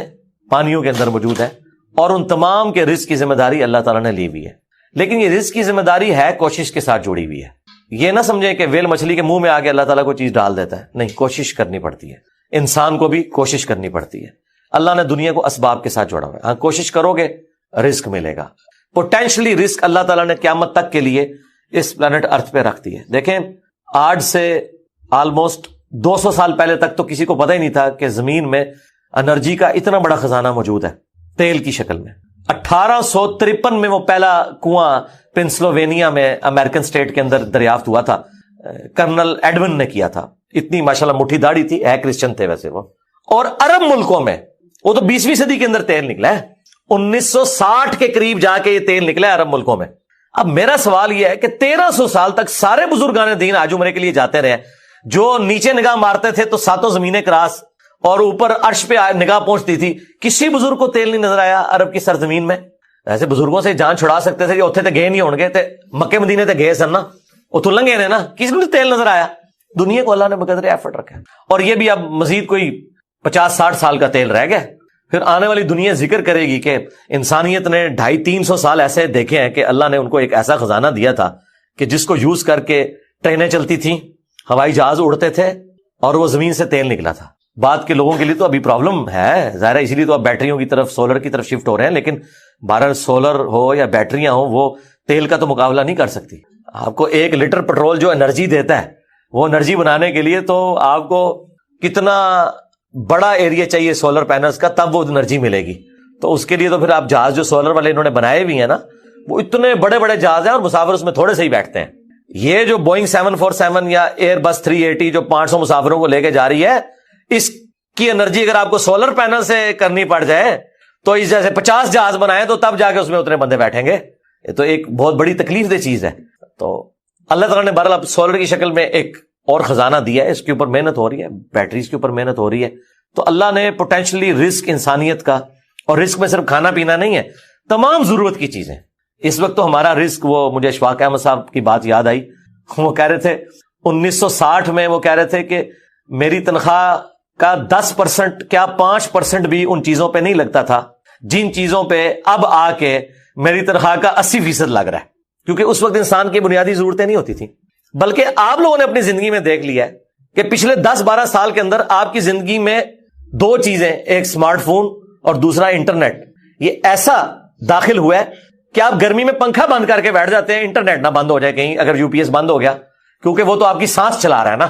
پانیوں کے اندر موجود ہیں, اور ان تمام کے رزق کی ذمہ داری اللہ تعالیٰ نے لی ہوئی ہے. لیکن یہ رزق کی ذمہ داری ہے کوشش کے ساتھ جڑی ہوئی ہے. یہ نہ سمجھیں کہ ویل مچھلی کے منہ میں آ کے اللہ تعالیٰ کو چیز ڈال دیتا ہے, نہیں, کوشش کرنی پڑتی ہے, انسان کو بھی کوشش کرنی پڑتی ہے. اللہ نے دنیا کو اسباب کے ساتھ جوڑا ہوا ہے. ہاں, کوشش کرو گے رزق ملے گا. پوٹینشلی رزق اللہ تعالیٰ نے قیامت تک کے لیے اس پلانٹ ارتھ پہ رکھ دی ہے. دیکھیں, آج سے آلموسٹ 200 سال پہلے تک تو کسی کو پتہ ہی نہیں تھا کہ زمین میں انرجی کا اتنا بڑا خزانہ موجود ہے تیل کی شکل میں. 1853 میں وہ پہلا کنواں پنسلوینیا میں امریکن سٹیٹ کے اندر دریافت ہوا تھا, کرنل ایڈون نے کیا تھا. اتنی ماشاءاللہ مٹھی داڑھی تھی, ہے کرسچن تھے ویسے وہ. اور عرب ملکوں میں وہ تو 20ویں صدی کے اندر تیل نکلا ہے, 1960 کے قریب جا کے یہ تیل نکلا ہے عرب ملکوں میں. اب میرا سوال یہ ہے کہ 1300 سال تک سارے بزرگان دین آج عمرے کے لیے جاتے رہے, جو نیچے نگاہ مارتے تھے تو ساتوں زمینیں کراس اور اوپر عرش پہ نگاہ پہنچتی تھی, کسی بزرگ کو تیل نہیں نظر آیا عرب کی سرزمین میں. ایسے بزرگوں سے جان چھڑا سکتے تھے, جو اتنے تے گئے نہیں ہون گے, تے مکے مدینے تے گئے سن نا, وہ تو لنگے نے نا, کسی کو تیل نظر آیا. دنیا کو اللہ نے بقدر ایفرٹ رکھا ہے, اور یہ بھی اب مزید کوئی 50-60 سال کا تیل رہ گیا. پھر آنے والی دنیا ذکر کرے گی کہ انسانیت نے 250-300 سال ایسے دیکھے ہیں کہ اللہ نے ان کو ایک ایسا خزانہ دیا تھا کہ جس کو یوز کر کے ٹرینیں چلتی تھیں, ہوائی جہاز اڑتے تھے, اور وہ زمین سے تیل نکلا تھا. بعد کے لوگوں کے لیے تو ابھی پرابلم ہے ظاہر ہے, اسی لیے تو اب بیٹریوں کی طرف, سولر کی طرف شفٹ ہو رہے ہیں. لیکن بہرحال سولر ہو یا بیٹریاں ہوں, وہ تیل کا تو مقابلہ نہیں کر سکتی. آپ کو 1 لیٹر پیٹرول جو انرجی دیتا ہے, وہ انرجی بنانے کے لیے تو آپ کو کتنا بڑا ایریا چاہیے سولر پینلز کا, تب وہ انرجی ملے گی. تو اس کے لیے تو پھر آپ جہاز جو سولر والے انہوں نے بنائے بھی ہیں نا, وہ اتنے بڑے بڑے جہاز ہیں اور مسافر اس میں تھوڑے سے ہی بیٹھتے ہیں. یہ جو بوئنگ 747 یا ایئر بس 380 جو 500 مسافروں کو لے کے جا رہی ہے, اس کی انرجی اگر آپ کو سولر پینل سے کرنی پڑ جائے تو اس جیسے 50 جہاز بنائے تو تب جا کے اس میں اتنے بندے بیٹھیں گے. یہ تو ایک بہت بڑی تکلیف دہ چیز ہے. تو اللہ تعالیٰ نے بہرحال سولر کی شکل میں ایک اور خزانہ دیا ہے, اس کے اوپر محنت ہو رہی ہے, بیٹریز کے اوپر محنت ہو رہی ہے. تو اللہ نے پوٹینشلی رزق انسانیت کا, اور رزق میں صرف کھانا پینا نہیں ہے, تمام ضرورت کی چیزیں. اس وقت تو ہمارا رزق, وہ مجھے اشفاق احمد صاحب کی بات یاد آئی, وہ کہہ رہے تھے 1960 میں وہ کہہ رہے تھے کہ میری تنخواہ کا 10% کیا 5% بھی ان چیزوں پہ نہیں لگتا تھا جن چیزوں پہ اب آ کے میری تنخواہ کا 80% لگ رہا ہے. کیونکہ اس وقت انسان کی بنیادی ضرورتیں نہیں ہوتی تھیں. بلکہ آپ لوگوں نے اپنی زندگی میں دیکھ لیا ہے کہ پچھلے 10-12 سال کے اندر آپ کی زندگی میں 2 چیزیں, ایک اسمارٹ فون اور دوسرا انٹرنیٹ, یہ ایسا داخل ہوا ہے کہ آپ گرمی میں پنکھا بند کر کے بیٹھ جاتے ہیں, انٹرنیٹ نہ بند ہو جائے کہیں, اگر UPS بند ہو گیا, کیونکہ وہ تو آپ کی سانس چلا رہا ہے نا.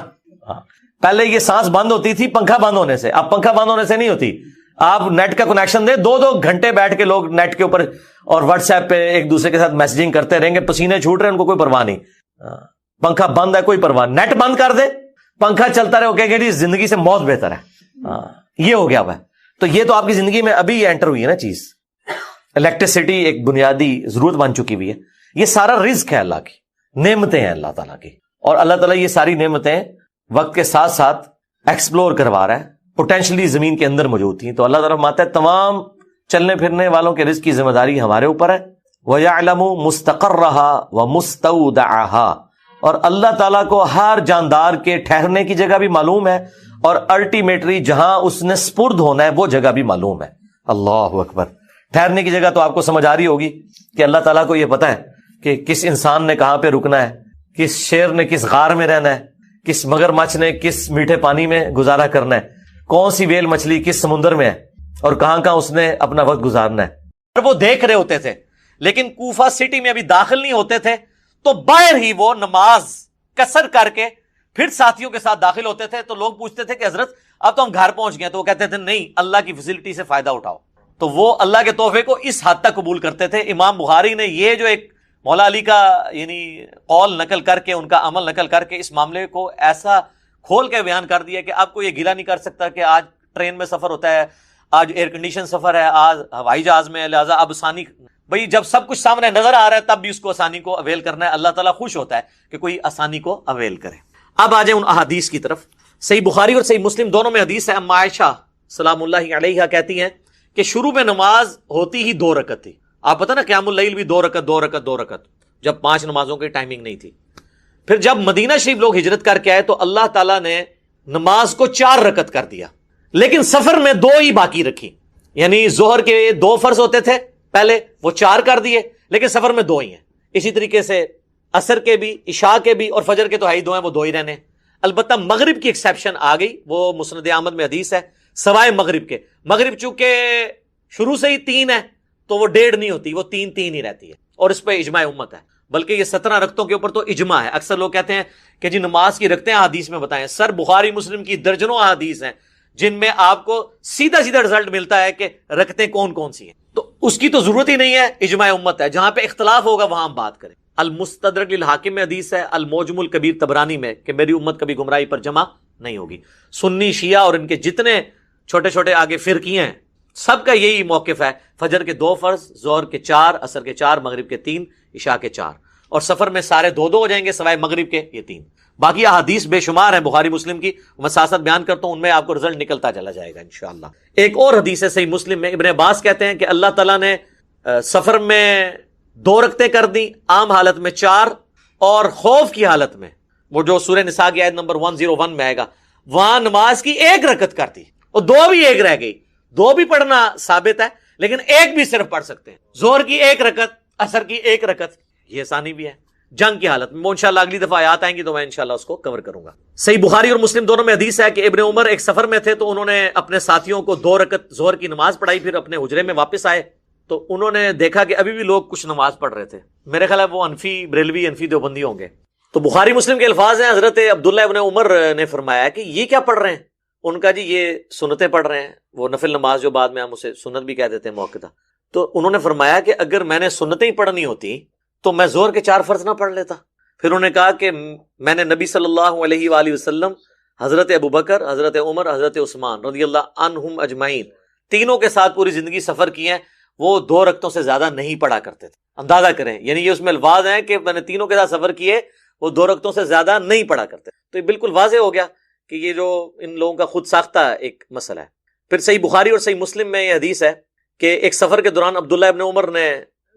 پہلے یہ سانس بند ہوتی تھی پنکھا بند ہونے سے, اب پنکھا بند ہونے سے نہیں ہوتی. آپ نیٹ کا کنیکشن دیں, 2-2 گھنٹے بیٹھ کے لوگ نیٹ کے اوپر اور واٹس ایپ پہ ایک دوسرے کے ساتھ میسجنگ کرتے رہیں گے, پسینے چھوٹ رہے ہیں, ان کو کوئی پرواہ نہیں. پنکھا بند ہے, کوئی پرواہ, نیٹ بند کر دے, پنکھا چلتا رہے, کہیں گے جی زندگی سے موت بہتر ہے. یہ ہو گیا ہوا ہے. تو یہ تو آپ کی زندگی میں ابھی انٹر ہوئی ہے نا چیز. الیکٹریسٹی ایک بنیادی ضرورت بن چکی ہوئی ہے. یہ سارا رزق ہے اللہ کی، نعمتیں ہیں اللہ تعالیٰ کی، اور اللہ تعالیٰ یہ ساری نعمتیں وقت کے ساتھ ساتھ ایکسپلور کروا رہا ہے، پوٹینشلی زمین کے اندر موجود تھیں. تو اللہ تعالیٰ فرماتا ہے تمام چلنے پھرنے والوں کے رزق کی ذمہ داری ہمارے اوپر ہے. وَيَعْلَمُ مُسْتَقَرَّهَا وَمُسْتَوْدَعَهَا، اور اللہ تعالیٰ کو ہر جاندار کے ٹھہرنے کی جگہ بھی معلوم ہے، اور الٹیمیٹری جہاں اس نے سپرد ہونا ہے وہ جگہ بھی معلوم ہے. اللہ اکبر. ٹھہرنے کی جگہ تو آپ کو سمجھ آ رہی ہوگی کہ اللہ تعالیٰ کو یہ پتا ہے کہ کس انسان نے کہاں پہ رکنا ہے، کس شیر نے کس غار میں رہنا ہے، کس مگر مچھ نے کس میٹھے پانی میں گزارا کرنا ہے، کون سی ویل مچھلی کس سمندر میں ہے، اور کہاں کہاں اس نے اپنا وقت گزارنا ہے. اور وہ دیکھ رہے ہوتے تھے، لیکن کوفہ سٹی میں ابھی داخل نہیں ہوتے تھے، تو باہر ہی وہ نماز قصر کر کے پھر ساتھیوں کے ساتھ داخل ہوتے تھے. تو لوگ پوچھتے تھے کہ حضرت اب تو ہم گھر پہنچ گئے. تو وہ کہتے تھے نہیں، اللہ کی فیسلٹی سے فائدہ اٹھاؤ. تو وہ اللہ کے تحفے کو اس حد تک قبول کرتے تھے. امام بخاری نے یہ جو ایک مولا علی کا یعنی قول نقل کر کے، ان کا عمل نقل کر کے، اس معاملے کو ایسا کھول کے بیان کر دیا کہ آپ کو یہ گلہ نہیں کر سکتا کہ آج ٹرین میں سفر ہوتا ہے، آج ایئر کنڈیشن سفر ہے، آج ہوائی جہاز میں، لہٰذا اب آسانی. بھئی جب سب کچھ سامنے نظر آ رہا ہے تب بھی اس کو آسانی کو اویل کرنا ہے. اللہ تعالیٰ خوش ہوتا ہے کہ کوئی آسانی کو اویل کرے. اب آ جائیں ان احادیث کی طرف. صحیح بخاری اور صحیح مسلم دونوں میں حدیث ہے. اما عائشہ سلام اللہ علیہا کہتی ہیں کہ شروع میں نماز ہوتی ہی 2 رکعت تھی. آپ پتہ نا قیام اللیل بھی 2 رکعت 2 رکعت 2 رکعت، جب 5 نمازوں کی ٹائمنگ نہیں تھی. پھر جب مدینہ شریف لوگ ہجرت کر کے آئے تو اللہ تعالیٰ نے نماز کو 4 رکعت کر دیا، لیکن سفر میں 2 ہی باقی رکھی. یعنی ظہر کے 2 فرض ہوتے تھے پہلے، وہ 4 کر دیے، لیکن سفر میں 2 ہی ہیں. اسی طریقے سے عصر کے بھی، عشاء کے بھی، اور فجر کے تو ہی 2 ہیں، وہ 2 ہی رہنے. البتہ مغرب کی ایکسیپشن آ گئی، وہ مسند احمد میں حدیث ہے، سوائے مغرب کے. مغرب چونکہ شروع سے ہی 3 ہے تو وہ 1.5 نہیں ہوتی، وہ 3 ہی رہتی ہے، اور اس پہ اجماع امت ہے. بلکہ یہ 17 رکعتوں کے اوپر تو اجماع ہے. اکثر لوگ کہتے ہیں کہ جی نماز کی رکعتیں حدیث میں بتائیں. سر بخاری مسلم کی درجنوں حدیث ہیں جن میں آپ کو سیدھا سیدھا رزلٹ ملتا ہے کہ رکعتیں کون کون سی ہیں. تو اس کی تو ضرورت ہی نہیں ہے، اجماع امت ہے. جہاں پہ اختلاف ہوگا وہاں ہم بات کریں. المستدرک للحاکم میں حدیث ہے، المعجم الکبیر طبرانی میں، کہ میری امت کبھی گمراہی پر جمع نہیں ہوگی. سنی شیعہ اور ان کے جتنے چھوٹے چھوٹے آگے فرقیاں ہیں سب کا یہی موقف ہے. فجر کے 2 فرض، ظہر کے 4، عصر کے 4، مغرب کے 3، عشاء کے 4، اور سفر میں سارے 2 ہو جائیں گے سوائے مغرب کے، یہ 3. باقی احادیث بے شمار ہیں بخاری مسلم کی، میں ساتھ ساتھ بیان کرتا ہوں، ان میں آپ کو رزلٹ نکلتا چلا جائے گا انشاءاللہ. ایک اور حدیث ہے صحیح مسلم میں، ابن عباس کہتے ہیں کہ اللہ تعالیٰ نے سفر میں 2 رکعتیں کر دی، عام حالت میں 4، اور خوف کی حالت میں، وہ جو سورہ نساء کی آیت نمبر 101 میں آئے گا، وہاں نماز کی 1 رکعت کر دی، اور 2 بھی 1 رہ گئی. 2 بھی پڑھنا ثابت ہے، لیکن 1 بھی صرف پڑھ سکتے ہیں. ظہر کی 1 رکعت، عصر کی 1 رکعت، یہ آسانی بھی ہے جنگ کی حالت میں. وہ انشاءاللہ اگلی دفعہ آیات آئیں گی تو میں انشاءاللہ اس کو کور کروں گا. صحیح بخاری اور مسلم دونوں میں حدیث ہے کہ ابن عمر ایک سفر میں تھے تو انہوں نے اپنے ساتھیوں کو 2 رکعت ظہر کی نماز پڑھائی، پھر اپنے حجرے میں واپس آئے تو انہوں نے دیکھا کہ ابھی بھی لوگ کچھ نماز پڑھ رہے تھے. میرے خیال ہے وہ انفی بریلوی، انفی دیوبندی ہوں گے. تو بخاری مسلم کے الفاظ ہیں، حضرت عبداللہ ابن عمر نے فرمایا کہ یہ کیا پڑھ رہے ہیں؟ ان کا جی یہ سنتیں پڑھ رہے ہیں، وہ نفل نماز جو بعد میں ہم اسے سنت بھی کہہ دیتے ہیں موقع. تو انہوں نے فرمایا کہ اگر میں نے سنتیں ہی پڑھنی ہوتی تو میں ظہر کے 4 فرض نہ پڑھ لیتا. پھر انہوں نے کہا کہ میں نے نبی صلی اللہ علیہ وآلہ وسلم، حضرت ابوبکر، حضرت عمر، حضرت عثمان رضی اللہ عنہم اجمعین، تینوں کے ساتھ پوری زندگی سفر کی ہیں، وہ 2 رکعتوں سے زیادہ نہیں پڑھا کرتے تھے. اندازہ کریں، یعنی یہ اس میں الفاظ ہیں کہ میں نے تینوں کے ساتھ سفر کیے، وہ 2 رکعتوں سے زیادہ نہیں پڑھا کرتے. تو یہ بالکل واضح ہو گیا کہ یہ جو ان لوگوں کا خود ساختہ ایک مسئلہ ہے. پھر صحیح بخاری اور صحیح مسلم میں یہ حدیث ہے کہ ایک سفر کے دوران عبداللہ ابن عمر نے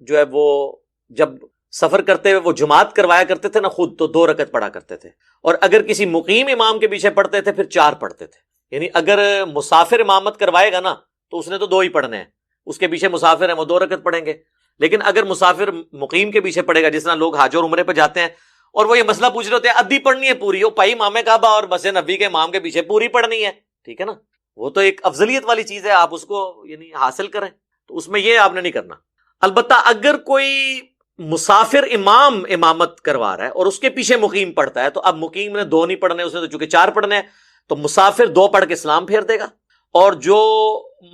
جو ہے وہ جب سفر کرتے ہوئے وہ جماعت کروایا کرتے تھے نا خود، تو 2 رکعت پڑھا کرتے تھے، اور اگر کسی مقیم امام کے پیچھے پڑھتے تھے پھر 4 پڑھتے تھے. یعنی اگر مسافر امامت کروائے گا نا تو اس نے تو 2 ہی پڑھنے ہیں، اس کے پیچھے مسافر ہیں وہ 2 رکعت پڑھیں گے. لیکن اگر مسافر مقیم کے پیچھے پڑھے گا، جس طرح لوگ حج اور عمرے پہ جاتے ہیں اور وہ یہ مسئلہ پوچھ رہے ہوتے ہیں ادھی پڑھنی ہے پوری، وہ پائی امام کعبہ اور مسجد نبی کے امام کے پیچھے پوری پڑھنی ہے، ٹھیک ہے نا، وہ تو ایک افضلیت والی چیز ہے، آپ اس کو یعنی حاصل کریں، تو اس میں یہ آپ نے نہیں کرنا. البتہ اگر کوئی مسافر امام امامت کروا رہا ہے اور اس کے پیچھے مقیم پڑھتا ہے تو اب مقیم نے 2 نہیں پڑھنے، اس نے تو چونکہ 4 پڑھنے ہیں، تو مسافر 2 پڑھ کے سلام پھیر دے گا، اور جو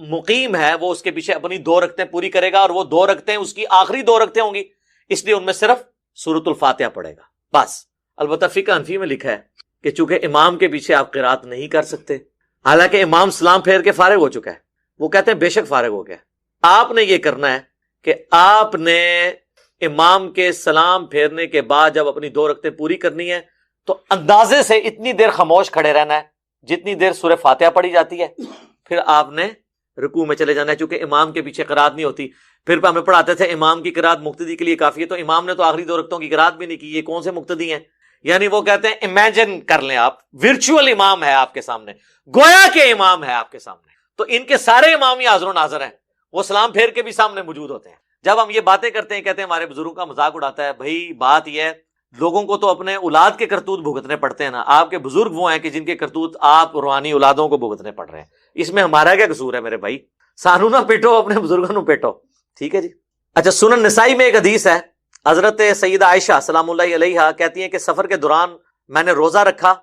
مقیم ہے وہ اس کے پیچھے اپنی 2 رکعتیں پوری کرے گا، اور وہ 2 رکعتیں اس کی آخری 2 رکعتیں ہوں گی، اس لیے ان میں صرف سورۃ الفاتحہ پڑھے گا بس. البتہ فقہ حنفی میں لکھا ہے کہ چونکہ امام کے پیچھے آپ قرات نہیں کر سکتے، حالانکہ امام سلام پھیر کے فارغ ہو چکا ہے، وہ کہتے ہیں بے شک فارغ ہو گیا. آپ نے یہ کرنا ہے کہ آپ نے امام کے سلام پھیرنے کے بعد جب اپنی 2 رکعتیں پوری کرنی ہے تو اندازے سے اتنی دیر خاموش کھڑے رہنا ہے جتنی دیر سورہ فاتحہ پڑھی جاتی ہے. پھر آپ نے رکوع میں چلے جانا ہے, چونکہ امام کے پیچھے قرات نہیں ہوتی. پھر ہمیں پڑھاتے تھے امام کی قرات مقتدی کے لیے کافی ہے, تو امام نے تو آخری 2 رکعتوں کی قرات بھی نہیں کی, یہ کون سے مقتدی ہیں؟ یعنی وہ کہتے ہیں امیجن کر لیں آپ, ورچوئل امام ہے آپ کے سامنے, گویا کہ امام ہے آپ کے سامنے. تو ان کے سارے امام ہی حاضر و ناظر ہیں, وہ سلام پھیر کے بھی سامنے موجود ہوتے ہیں. جب ہم یہ باتیں کرتے ہیں, کہتے ہیں ہمارے بزرگوں کا مذاق اڑاتا ہے, بھائی بات یہ ہے لوگوں کو تو اپنے اولاد کے کرتوت بھگتنے پڑتے ہیں نا, آپ کے بزرگ وہ ہیں کہ جن کے کرتوت آپ روحانی اولادوں کو بھگتنے پڑ رہے ہیں. اس میں ہمارا کیا قصور ہے میرے بھائی؟ سانو نہ پیٹو, اپنے بزرگوں نو پیٹو. ٹھیک ہے جی. اچھا, سنن نسائی میں ایک حدیث ہے, حضرت سیدہ عائشہ سلام اللہ علیہا کہتی ہیں کہ سفر کے دوران میں نے روزہ رکھا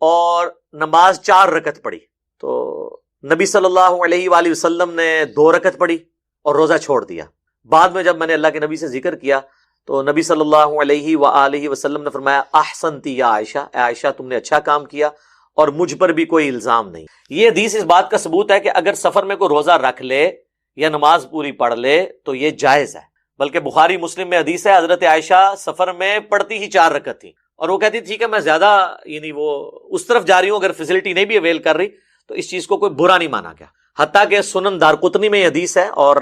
اور نماز 4 رکعت پڑھی, تو نبی صلی اللہ علیہ وآلہ وسلم نے 2 رکعت پڑھی اور روزہ چھوڑ دیا. بعد میں جب میں نے اللہ کے نبی سے ذکر کیا تو نبی صلی اللہ علیہ وآلہ وسلم نے فرمایا احسنتی یا عائشہ, اے عائشہ تم نے اچھا کام کیا اور مجھ پر بھی کوئی الزام نہیں. یہ حدیث اس بات کا ثبوت ہے کہ اگر سفر میں کوئی روزہ رکھ لے یا نماز پوری پڑھ لے تو یہ جائز ہے. بلکہ بخاری مسلم میں حدیث ہے, حضرت عائشہ سفر میں پڑھتی ہی 4 رکعت تھی, اور وہ کہتی تھی کہ میں زیادہ یعنی وہ اس طرف جا رہی ہوں, اگر فیسلٹی نہیں بھی اویل کر رہی تو اس چیز کو کوئی برا نہیں مانا گیا. حتیٰ کہ سنن دارقطنی میں یہ حدیث ہے اور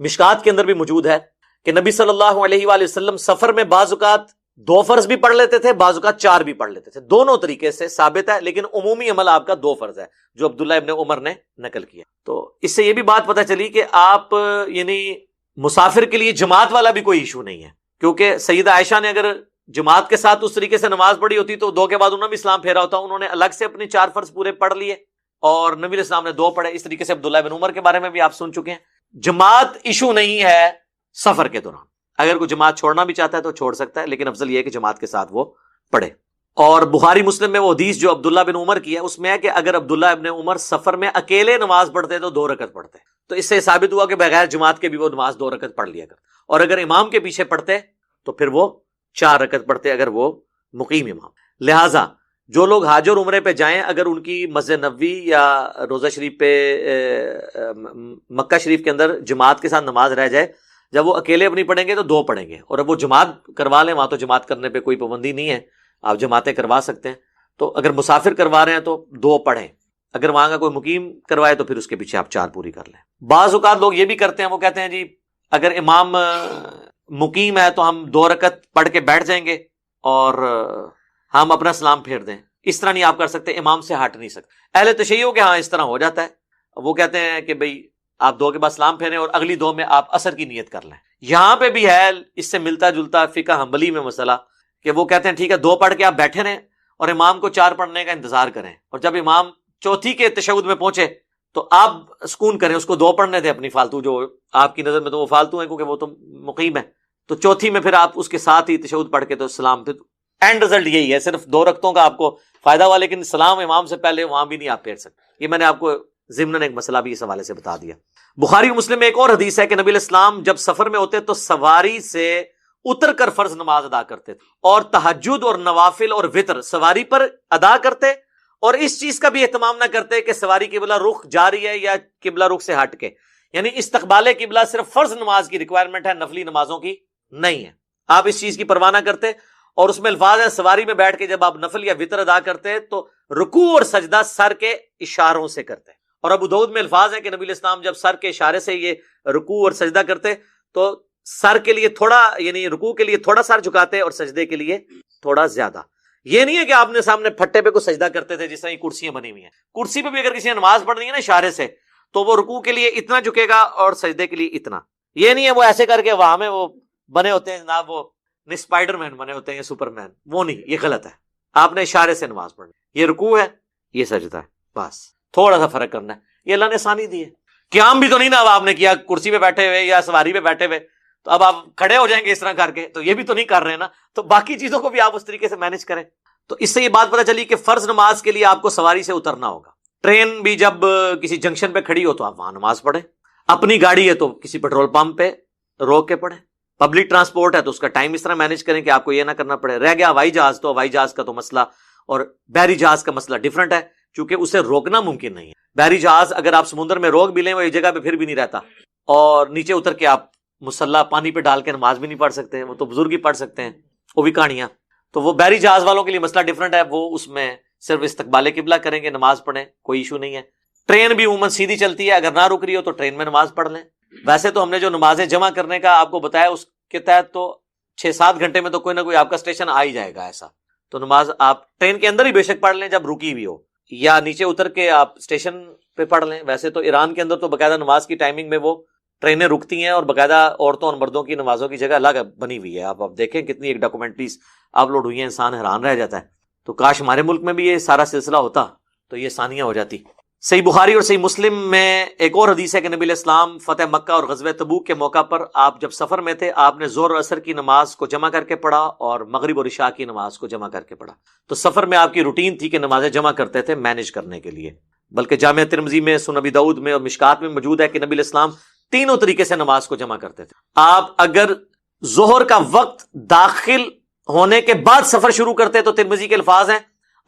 مشکات کے اندر بھی موجود ہے کہ نبی صلی اللہ علیہ وآلہ وسلم سفر میں بعض اوقات 2 فرض بھی پڑھ لیتے تھے, بعض اوقات 4 بھی پڑھ لیتے تھے. دونوں طریقے سے ثابت ہے, لیکن عمومی عمل آپ کا 2 فرض ہے جو عبداللہ ابن عمر نے نقل کیا. تو اس سے یہ بھی بات پتہ چلی کہ آپ یعنی مسافر کے لیے جماعت والا بھی کوئی ایشو نہیں ہے, کیونکہ سیدہ عائشہ نے اگر جماعت کے ساتھ اس طریقے سے نماز پڑھی ہوتی تو 2 کے بعد انہوں نے بھی اسلام پھیرا ہوتا. انہوں نے الگ سے اپنے 4 فرض پورے پڑھ لیے اور نبی علیہ السلام نے 2 پڑھے. اس طریقے سے عبداللہ بن عمر کے بارے میں بھی آپ سن چکے ہیں. جماعت ایشو نہیں ہے سفر کے دوران, اگر کوئی جماعت چھوڑنا بھی چاہتا ہے تو چھوڑ سکتا ہے, لیکن افضل یہ ہے کہ جماعت کے ساتھ وہ پڑھے. اور بخاری مسلم میں وہ حدیث جو عبداللہ بن عمر کی ہے اس میں ہے کہ اگر عبداللہ ابن عمر سفر میں اکیلے نماز پڑھتے تو 2 رکعت پڑھتے, تو اس سے ثابت ہوا کہ بغیر جماعت کے بھی وہ نماز 2 رکعت پڑھ لیا کرتے, اور اگر امام کے پیچھے پڑھتے تو پھر وہ 4 رکعت پڑھتے اگر وہ مقیم امام. لہٰذا جو لوگ حج اور عمرے پہ جائیں, اگر ان کی مسجد نبوی یا روضہ شریف پہ مکہ شریف کے اندر جماعت کے ساتھ نماز رہ جائے, جب وہ اکیلے اپنی پڑھیں گے تو 2 پڑھیں گے, اور اب وہ جماعت کروا لیں, وہاں تو جماعت کرنے پہ کوئی پابندی نہیں ہے, آپ جماعتیں کروا سکتے ہیں. تو اگر مسافر کروا رہے ہیں تو 2 پڑھیں, اگر وہاں کا کوئی مقیم کروائے تو پھر اس کے پیچھے آپ 4 پوری کر لیں. بعض اوقات لوگ یہ بھی کرتے ہیں, وہ کہتے ہیں جی اگر امام مقیم ہے تو ہم 2 رکعت پڑھ کے بیٹھ جائیں گے اور ہم اپنا سلام پھیر دیں. اس طرح نہیں آپ کر سکتے, امام سے ہٹ نہیں سکتے. اہل تشیع کے ہاں اس طرح ہو جاتا ہے, وہ کہتے ہیں کہ بھئی آپ 2 کے بعد سلام پھیریں اور اگلی 2 میں آپ عصر کی نیت کر لیں. یہاں پہ بھی ہے اس سے ملتا جلتا فقہ حنبلی میں مسئلہ کہ وہ کہتے ہیں ٹھیک ہے 2 پڑھ کے آپ بیٹھے رہیں اور امام کو 4 پڑھنے کا انتظار کریں, اور جب امام چوتھی کے تشہد میں پہنچے تو آپ سکون کریں, اس کو 2 پڑھنے تھے اپنی فالتو, جو آپ کی نظر میں تو وہ فالتو ہیں کیونکہ وہ تو مقیم ہے, تو چوتھی میں پھر آپ اس کے ساتھ ہی تشہد پڑھ کے تو سلام. پھر اینڈ رزلٹ یہی ہے, صرف 2 رکعتوں کا آپ کو فائدہ ہوا, لیکن سلام امام سے پہلے وہاں بھی نہیں آپ پھیر سکتے. یہ میں نے آپ کو ضمن ایک مسئلہ بھی اس حوالے سے بتا دیا. بخاری مسلم میں ایک اور حدیث ہے کہ نبی علیہ السلام جب سفر میں ہوتے تو سواری سے اتر کر فرض نماز ادا کرتے تھے, اور تہجد اور نوافل اور وطر سواری پر ادا کرتے, اور اس چیز کا بھی اہتمام نہ کرتے کہ سواری قبلہ رخ جاری ہے یا قبلہ رخ سے ہٹ کے, یعنی استقبال قبلہ صرف فرض نماز کی ریکوائرمنٹ ہے, نفلی نمازوں کی نہیں ہے. آپ اس چیز کی پرواہ نہ کرتے, اور اس میں الفاظ ہے سواری میں بیٹھ کے جب آپ نفل یا وطر ادا کرتے تو رکوع اور سجدہ سر کے اشاروں سے کرتے. اور ابو داؤد میں الفاظ ہے کہ نبی علیہ السلام جب سر کے اشارے سے یہ رکوع اور سجدہ کرتے تو سر کے لیے تھوڑا, یعنی رکوع کے لیے تھوڑا سر جھکاتے اور سجدے کے لیے تھوڑا زیادہ. یہ نہیں ہے کہ آپ نے سامنے پھٹے پہ کوئی سجدہ کرتے تھے جس طرح یہ کرسیاں بنی ہوئی ہیں, کرسی پہ بھی اگر کسی نے نماز پڑھنی ہے نا اشارے سے تو وہ رکوع کے لیے اتنا جھکے گا اور سجدے کے لیے اتنا. یہ نہیں ہے وہ ایسے کر کے وہاں میں وہ بنے ہوتے ہیں جناب, وہ اسپائڈر مین بنے ہوتے ہیں یا سپر مین, وہ نہیں, یہ غلط ہے. آپ نے اشارے سے نماز پڑھنی, یہ رکوع ہے یہ سجدہ ہے, بس تھوڑا سا فرق کرنا ہے. یہ اللہ نے آسانی دی ہے. قیام بھی تو نہیں نا اب آپ نے کیا کرسی پہ بیٹھے ہوئے یا سواری پہ بیٹھے ہوئے, تو اب آپ کھڑے ہو جائیں گے اس طرح کر کے, تو یہ بھی تو نہیں کر رہے نا, تو باقی چیزوں کو بھی آپ اس طریقے سے مینج کریں. تو اس سے یہ بات پتہ چلی کہ فرض نماز کے لیے آپ کو سواری سے اترنا ہوگا. ٹرین بھی جب کسی جنکشن پہ کھڑی ہو تو آپ وہاں نماز پڑھیں, اپنی گاڑی ہے تو کسی پیٹرول پمپ پہ روک کے پڑھیں, پبلک ٹرانسپورٹ ہے تو اس کا ٹائم اس طرح مینج کریں کہ آپ کو یہ نہ کرنا پڑے. رہ گیا ہوائی جہاز, تو ہوائی جہاز کا تو مسئلہ اور بحری جہاز کا مسئلہ ڈیفرنٹ ہے, چونکہ اسے روکنا ممکن نہیں ہے. بحری جہاز اگر آپ سمندر میں روک بھی لیں وہ ایک جگہ پہ پھر بھی نہیں رہتا, اور نیچے اتر کے آپ مسلح پانی پہ ڈال کے نماز بھی نہیں پڑھ سکتے, وہ تو بزرگ ہی پڑھ سکتے ہیں, وہ بھی کہانیاں. تو وہ بحری جہاز والوں کے لیے مسئلہ ڈفرنٹ ہے, وہ اس میں صرف استقبال قبلہ کریں گے, نماز پڑھیں, کوئی ایشو نہیں ہے. ٹرین بھی عموماً سیدھی چلتی ہے, اگر نہ رک رہی ہو تو ٹرین میں نماز پڑھ لیں. ویسے تو ہم نے جو نمازیں جمع کرنے کا آپ کو بتایا اس کے تحت تو 6-7 گھنٹے میں تو کوئی نہ کوئی آپ کا اسٹیشن آ ہی جائے گا ایسا. تو نماز آپ ٹرین کے اندر ہی بے شک پڑھ لیں جب رکی ہوئی ہو, یا نیچے اتر کے آپ اسٹیشن پہ پڑھ لیں. ویسے تو ایران کے اندر تو باقاعدہ نماز کی ٹائمنگ میں وہ ٹرینیں رکتی ہیں, اور باقاعدہ عورتوں اور مردوں کی نمازوں کی جگہ الگ بنی ہوئی ہے. آپ دیکھیں کتنی ایک ڈاکومنٹریز اپلوڈ ہوئی ہیں, انسان حیران رہ جاتا ہے. تو کاش ہمارے ملک میں بھی یہ سارا سلسلہ ہوتا تو یہ ثانیہ ہو جاتی. صحیح بخاری اور صحیح مسلم میں ایک اور حدیث ہے کہ نبی علیہ السلام فتح مکہ اور غزوہ تبوک کے موقع پر آپ جب سفر میں تھے, آپ نے ظہر اور عصر کی نماز کو جمع کر کے پڑھا اور مغرب اور عشاء کی نماز کو جمع کر کے پڑھا. تو سفر میں آپ کی روٹین تھی کہ نمازیں جمع کرتے تھے مینج کرنے کے لیے. بلکہ جامعہ ترمذی میں, سنن ابی داؤد میں اور مشکات میں موجود ہے کہ نبی علیہ السلام تینوں طریقے سے نماز کو جمع کرتے تھے. آپ اگر ظہر کا وقت داخل ہونے کے بعد سفر شروع کرتے تو ترمذی کے الفاظ ہیں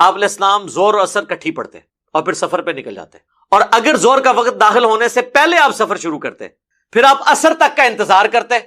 آپ علیہ السلام ظہر اور عصر کٹھی پڑھتے اور پھر سفر پہ نکل جاتے. اور اگر ظہر کا وقت داخل ہونے سے پہلے آپ سفر شروع کرتے, پھر آپ عصر تک کا انتظار کرتے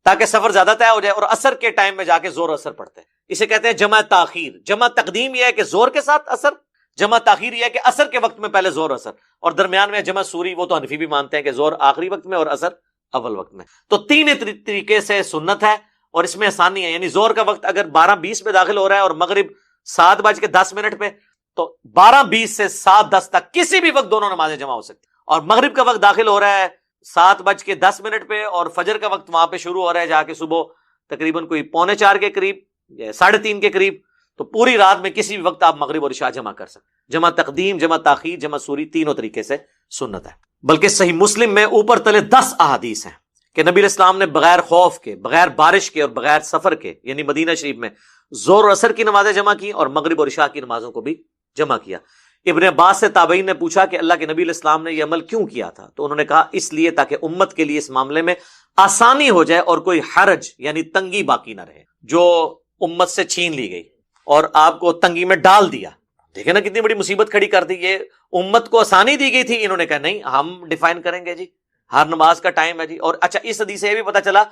تاکہ سفر زیادہ طے ہو جائے, اور عصر کے ٹائم میں جا کے ظہر عصر پڑھتے. اسے کہتے ہیں جمع تاخیر. جمع تقدیم یہ ہے کہ ظہر کے ساتھ عصر, جمع تاخیر یہ ہے کہ عصر کے وقت میں پہلے ظہر عصر, اور درمیان میں جمع سوری. وہ تو حنفی بھی مانتے ہیں کہ ظہر آخری وقت میں اور عصر اول وقت میں. تو تین طریقے سے سنت ہے, اور اس میں آسانی ہے. یعنی ظہر کا وقت اگر 12:20 پہ داخل ہو رہا ہے اور مغرب 7:10 پہ, تو 12:20 سے 7:10 تک کسی بھی وقت دونوں نمازیں جمع ہو سکتی. اور مغرب کا وقت داخل ہو رہا ہے 7:10 پہ, اور فجر کا وقت وہاں پہ شروع ہو رہا ہے جا کے صبح تقریباً کوئی 3:45 کے قریب یا 3:30 کے قریب. تو پوری رات میں کسی بھی وقت آپ مغرب اور عشاء جمع کر سکتے. جمع تقدیم, جمع تاخیر, جمع سوری, تینوں طریقے سے سنت ہے. بلکہ صحیح مسلم میں اوپر تلے 10 احادیث ہیں کہ نبی علیہ السلام نے بغیر خوف کے, بغیر بارش کے اور بغیر سفر کے, یعنی مدینہ شریف میں ظہر اور عصر کی نمازیں جمع کی اور مغرب اور عشاء کی نمازوں کو بھی جمع کیا. ابن عباس سے تابعین نے پوچھا کہ اللہ کے نبی علیہ السلام نے یہ عمل کیوں کیا تھا, تو انہوں نے کہا اس لیے تاکہ امت کے لیے اس معاملے میں آسانی ہو جائے اور کوئی حرج یعنی تنگی باقی نہ رہے, جو امت سے چھین لی گئی اور آپ کو تنگی میں ڈال دیا. دیکھیں نا کتنی بڑی مصیبت کھڑی کر دی. یہ امت کو آسانی دی گئی تھی, انہوں نے کہا نہیں ہم ڈیفائن کریں گے جی, ہر نماز کا ٹائم ہے جی. اور اچھا اس حدیث سے یہ بھی پتا چلا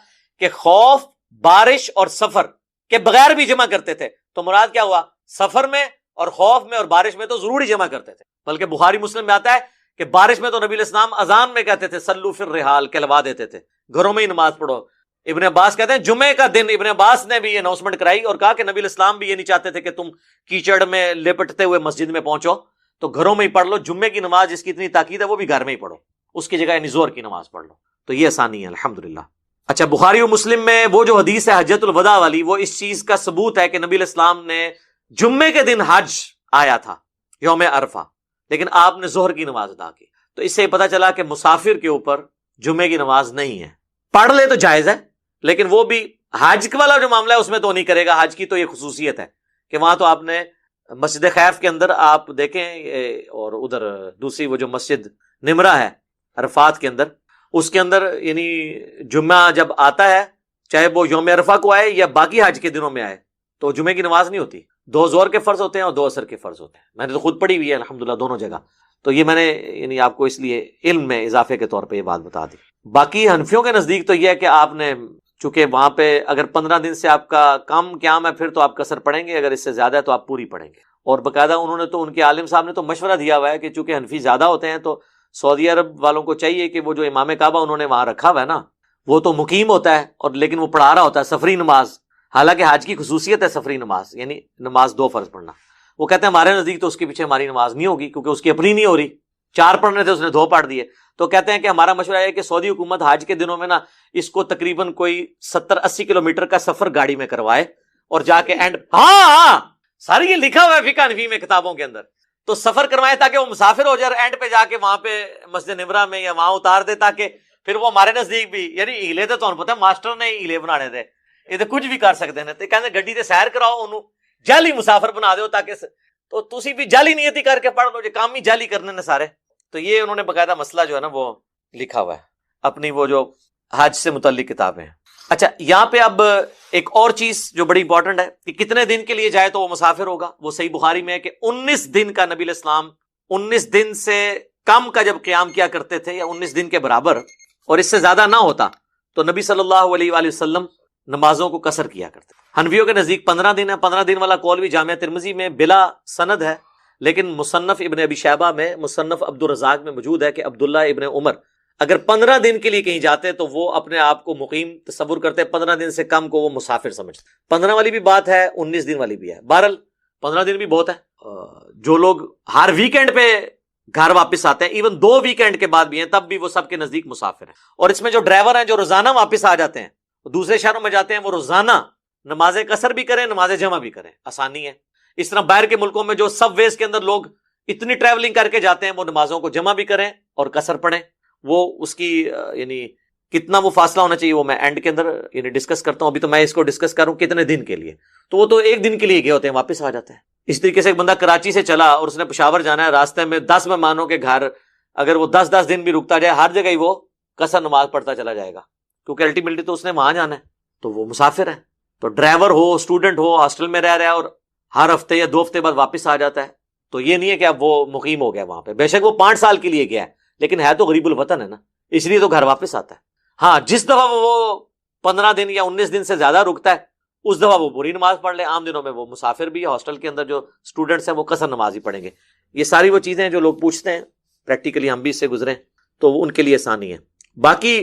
کہ خوف, بارش اور سفر کے بغیر بھی جمع کرتے تھے. تو مراد کیا ہوا, سفر میں اور خوف میں اور بارش میں تو ضروری جمع کرتے تھے. بلکہ بخاری مسلم میں آتا ہے کہ بارش میں تو نبی علیہ السلام اذان میں کہتے تھے سلو فی الرحال, کہلوا دیتے تھے گھروں میں ہی نماز پڑھو. ابن عباس کہتے ہیں جمعے کا دن ابن عباس نے بھی یہ اناؤنسمنٹ کرائی اور کہا کہ نبی علیہ السلام بھی یہ نہیں چاہتے تھے کہ تم کیچڑ میں لپٹتے ہوئے مسجد میں پہنچو, تو گھروں میں ہی پڑھ لو. جمعے کی نماز جس کی اتنی تاکید ہے وہ بھی گھر میں ہی پڑھو, اس کی جگہ یعنی ظہر کی نماز پڑھ لو. تو یہ آسانی ہے الحمدللہ. اچھا بخاری و مسلم میں وہ جو حدیث ہے حجۃ الوداع والی, وہ اس چیز کا ثبوت ہے کہ نبی علیہ السلام نے جمعے کے دن حج آیا تھا یوم عرفہ, لیکن آپ نے ظہر کی نماز ادا کی. تو اس سے پتہ چلا کہ مسافر کے اوپر جمعے کی نماز نہیں ہے. پڑھ لے تو جائز ہے, لیکن وہ بھی حج والا جو معاملہ ہے اس میں تو نہیں کرے گا. حج کی تو یہ خصوصیت ہے کہ وہاں تو آپ نے مسجد خیف کے اندر آپ دیکھیں, اور ادھر دوسری وہ جو مسجد نمرہ ہے عرفات کے اندر, اس کے اندر یعنی جمعہ جب آتا ہے چاہے وہ یوم عرفہ کو آئے یا باقی حج کے دنوں میں آئے, تو جمعے کی نماز نہیں ہوتی. 2 ظہر کے فرض ہوتے ہیں اور 2 عصر کے فرض ہوتے ہیں. میں نے تو خود پڑھی ہوئی ہے الحمدللہ دونوں جگہ. تو یہ میں نے یعنی آپ کو اس لیے علم میں اضافے کے طور پہ یہ بات بتا دی. باقی حنفیوں کے نزدیک تو یہ ہے کہ آپ نے چونکہ وہاں پہ اگر 15 دن سے آپ کا کم قیام ہے پھر تو آپ قصر پڑھیں گے, اگر اس سے زیادہ ہے تو آپ پوری پڑھیں گے. اور باقاعدہ انہوں نے تو, ان کے عالم صاحب نے تو مشورہ دیا ہوا ہے کہ چونکہ حنفی زیادہ ہوتے ہیں تو سعودی عرب والوں کو چاہیے کہ وہ جو امام کعبہ انہوں نے وہاں رکھا ہوا ہے نا, وہ تو مقیم ہوتا ہے اور لیکن وہ پڑھا رہا ہوتا ہے سفری نماز. حالانکہ حج کی خصوصیت ہے سفری نماز, یعنی نماز 2 فرض پڑھنا. وہ کہتے ہیں ہمارے نزدیک تو اس کے پیچھے ہماری نماز نہیں ہوگی, کیونکہ اس کی اپنی نہیں ہو رہی. 4 پڑھنے تھے اس نے 2 پڑھ دیے. تو کہتے ہیں کہ ہمارا مشورہ ہے کہ سعودی حکومت حج کے دنوں میں نا اس کو تقریباً کوئی 70-80 کلومیٹر کا سفر گاڑی میں کروائے اور جا کے اینڈ, ہاں ساری یہ لکھا ہوا ہے فقہ حنفی میں کتابوں کے اندر, تو سفر کروائے تاکہ وہ مسافر ہو جائے اور اینڈ پہ جا کے وہاں پہ مسجد نمرہ میں یا وہاں اتار دے, تاکہ پھر وہ ہمارے نزدیک بھی یعنی ہیلے تو تمہیں پتہ ماسٹر نے ہیلے بنانے تھے, یہ تو کچھ بھی کر سکتے ہیں. تو کہتے گڈی تے سیر کراؤ, انہوں جعلی مسافر بنا دو تاکہ, تو تسی بھی جعلی نیتی کر کے پڑھ لو, جو کام ہی جعلی کرنے نے سارے. تو یہ انہوں نے باقاعدہ مسئلہ جو ہے نا وہ لکھا ہوا ہے اپنی وہ جو حج سے متعلق کتابیں ہیں. اچھا یہاں پہ اب ایک اور چیز جو بڑی امپورٹنٹ ہے کہ کتنے دن کے لیے جائے تو وہ مسافر ہوگا. وہ صحیح بخاری میں ہے کہ 19 دن کا نبی علیہ السلام 19 دن سے کم کا جب قیام کیا کرتے تھے یا 19 دن کے برابر اور اس سے زیادہ نہ ہوتا تو نبی صلی اللہ علیہ وآلہ وسلم نمازوں کو قصر کیا کرتے. حنفیوں کے نزدیک 15 دن ہے. 15 دن والا قول بھی جامعہ ترمذی میں بلا سند ہے، لیکن مصنف ابن ابی شیبہ میں، مصنف عبد الرزاق میں موجود ہے کہ عبداللہ ابن عمر اگر 15 دن کے لیے کہیں جاتے تو وہ اپنے آپ کو مقیم تصور کرتے، 15 دن سے کم کو وہ مسافر سمجھتے. 15 والی بھی بات ہے، 19 دن والی بھی ہے. بہرحال 15 دن بھی بہت ہے. جو لوگ ہر ویکینڈ پہ گھر واپس آتے ہیں، ایون 2 ویکینڈ کے بعد بھی ہیں، تب بھی وہ سب کے نزدیک مسافر ہیں. اور اس میں جو ڈرائیور ہیں جو روزانہ واپس آ جاتے ہیں، دوسرے شہروں میں جاتے ہیں، وہ روزانہ نماز قصر بھی کریں، نماز جمع بھی کریں، آسانی ہے. اس طرح باہر کے ملکوں میں جو سب ویز کے اندر لوگ اتنی ٹریولنگ کر کے جاتے ہیں، وہ نمازوں کو جمع بھی کریں اور قصر پڑھیں. وہ اس کی یعنی کتنا وہ فاصلہ ہونا چاہیے وہ میں اینڈ کے اندر یعنی ڈسکس کرتا ہوں. ابھی تو میں اس کو ڈسکس کروں کتنے دن کے لیے، تو وہ تو 1 دن کے لیے گئے ہوتے ہیں، واپس آ جاتے ہیں. اس طریقے سے ایک بندہ کراچی سے چلا اور اس نے پشاور جانا ہے، راستے میں 10 مہمانوں کے گھر اگر وہ 10 دن بھی رکتا جائے، ہر جگہ ہی وہ قصر نماز پڑھتا چلا جائے گا، کیونکہ الٹیمیٹلی تو اس نے وہاں جانا ہے، تو وہ مسافر ہے. تو ڈرائیور ہو، اسٹوڈنٹ ہو، ہاسٹل میں رہ رہا ہے اور ہر ہفتے یا 2 ہفتے بعد واپس آ جاتا ہے، تو یہ نہیں ہے کہ اب وہ مقیم ہو گیا وہاں پہ. بے شک وہ 5 سال کے لیے گیا ہے، لیکن ہے تو غریب الوطن ہے نا، اس لیے تو گھر واپس آتا ہے. ہاں، جس دفعہ وہ 15 دن یا 19 دن سے زیادہ رکتا ہے اس دفعہ وہ پوری نماز پڑھ لے. عام دنوں میں وہ مسافر بھی ہے، ہاسٹل کے اندر جو اسٹوڈنٹس ہیں وہ قصر نماز ہی پڑھیں گے. یہ ساری وہ چیزیں ہیں جو لوگ پوچھتے ہیں، پریکٹیکلی ہم بھی اس سے گزرے تو وہ ان کے لیے آسانی ہے. باقی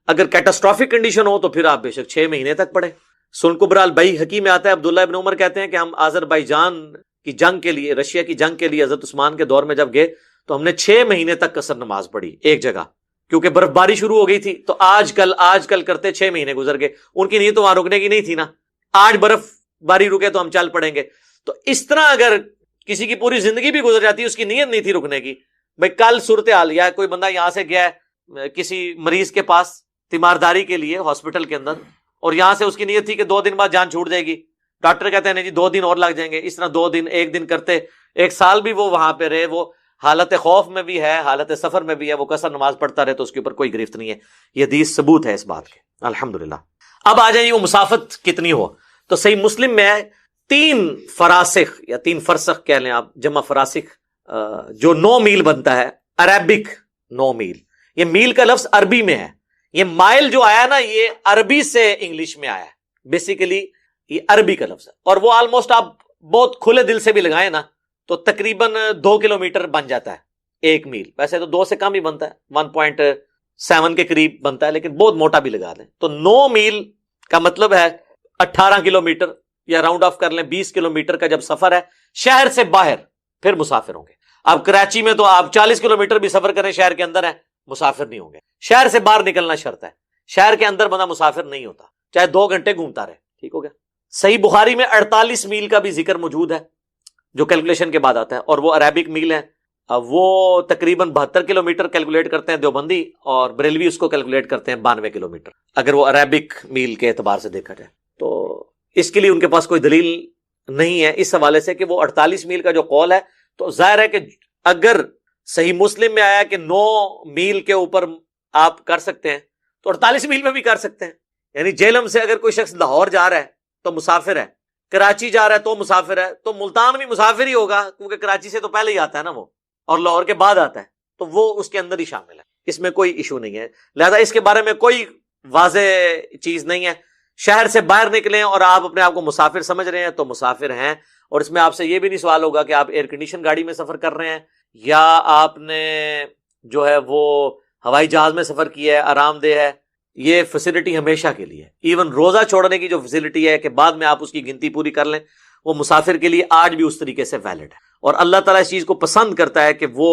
اگر کیٹاسٹرافک کنڈیشن ہو تو پھر آپ بے شک 6 مہینے تک پڑھیں. سن کبرا البئی حکیم میں آتا ہے، عبداللہ ابن عمر کہتے ہیں کہ ہم آذربائیجان کی جنگ کے لیے، رشیا کی جنگ کے لیے حضرت عثمان کے دور میں جب گئے تو ہم نے 6 مہینے تک قصر نماز پڑھی ایک جگہ، کیونکہ برف باری شروع ہو گئی تھی. تو آج کل کرتے 6 مہینے گزر گئے. ان کی نیت تو وہاں رکنے کی نہیں تھی نا، آج برف باری رکے تو ہم چل پڑیں گے. تو اس طرح اگر کسی کی پوری زندگی بھی گزر جاتی ہے، اس کی نیت نہیں تھی رکنے کی، بھائی کل صورتحال یا کوئی بندہ یہاں سے گیا ہے کسی مریض کے پاس تیمارداری کے لیے ہاسپٹل کے اندر، اور یہاں سے اس کی نیت تھی کہ 2 دن بعد جان چھوٹ جائے گی، ڈاکٹر کہتے ہیں نہیں جی 2 دن اور لگ جائیں گے. اس طرح 2 دن 1 دن کرتے 1 سال بھی وہ وہاں پہ رہے، وہ حالت خوف میں بھی ہے، حالت سفر میں بھی ہے، وہ قصر نماز پڑھتا رہے تو اس کے اوپر کوئی گرفت نہیں ہے. یہ حدیث ثبوت ہے اس بات کے، الحمدللہ. اب آ جائیں وہ مسافت کتنی ہو، تو صحیح مسلم میں ہے 3 فراسخ یا 3 فرسخ کہہ لیں آپ، جمع فراسخ، جو 9 میل بنتا ہے، عربک 9 میل. یہ میل کا لفظ عربی میں ہے، یہ مائل جو آیا نا یہ عربی سے انگلش میں آیا ہے، بیسیکلی یہ عربی کا لفظ ہے. اور وہ آلموسٹ آپ بہت کھلے دل سے بھی لگائیں نا تو تقریباً 2 کلومیٹر بن جاتا ہے 1 میل. ویسے تو 2 سے کم ہی بنتا ہے، 1.7 کے قریب بنتا ہے، لیکن بہت موٹا بھی لگا دیں تو 9 میل کا مطلب ہے 18 کلومیٹر، یا راؤنڈ آف کر لیں 20 کلومیٹر کا جب سفر ہے شہر سے باہر، پھر مسافر ہوں گے. اب کراچی میں تو آپ 40 کلومیٹر بھی سفر کریں شہر کے اندر ہے، مسافر نہیں ہوں گے. شہر سے باہر نکلنا شرط ہے، شہر کے اندر بندہ مسافر نہیں ہوتا، چاہے 2 گھنٹے گھومتا رہے. ٹھیک ہو گیا. صحیح بخاری میں 48 میل کا بھی ذکر موجود ہے جو کیلکولیشن کے بعد آتا ہے، اور وہ عربک میل ہے. وہ تقریباً 72 کلومیٹر کیلکولیٹ کرتے ہیں دیوبندی، اور بریلوی اس کو کیلکولیٹ کرتے ہیں 92 کلومیٹر اگر وہ عربک میل کے اعتبار سے دیکھا جائے. تو اس کے لیے ان کے پاس کوئی دلیل نہیں ہے اس حوالے سے کہ وہ 48 میل کا جو قول ہے. تو ظاہر ہے کہ اگر صحیح مسلم میں آیا کہ 9 میل کے اوپر آپ کر سکتے ہیں تو 48 میل میں بھی کر سکتے ہیں. یعنی جہلم سے اگر کوئی شخص لاہور جا رہا ہے تو مسافر ہے، کراچی جا رہا ہے تو مسافر ہے، تو ملتان بھی مسافر ہی ہوگا کیونکہ کراچی سے تو پہلے ہی آتا ہے نا وہ، اور لاہور کے بعد آتا ہے، تو وہ اس کے اندر ہی شامل ہے. اس میں کوئی ایشو نہیں ہے، لہذا اس کے بارے میں کوئی واضح چیز نہیں ہے. شہر سے باہر نکلیں اور آپ اپنے آپ کو مسافر سمجھ رہے ہیں تو مسافر ہیں. اور اس میں آپ سے یہ بھی نہیں سوال ہوگا کہ آپ ایئر کنڈیشن گاڑی میں سفر کر رہے ہیں یا آپ نے جو ہے وہ ہوائی جہاز میں سفر کیا ہے، آرام دہ ہے. یہ فیسلٹی ہمیشہ کے لیے، ایون روزہ چھوڑنے کی جو فیسلٹی ہے کہ بعد میں آپ اس کی گنتی پوری کر لیں، وہ مسافر کے لیے آج بھی اس طریقے سے ویلڈ ہے. اور اللہ تعالیٰ اس چیز کو پسند کرتا ہے کہ وہ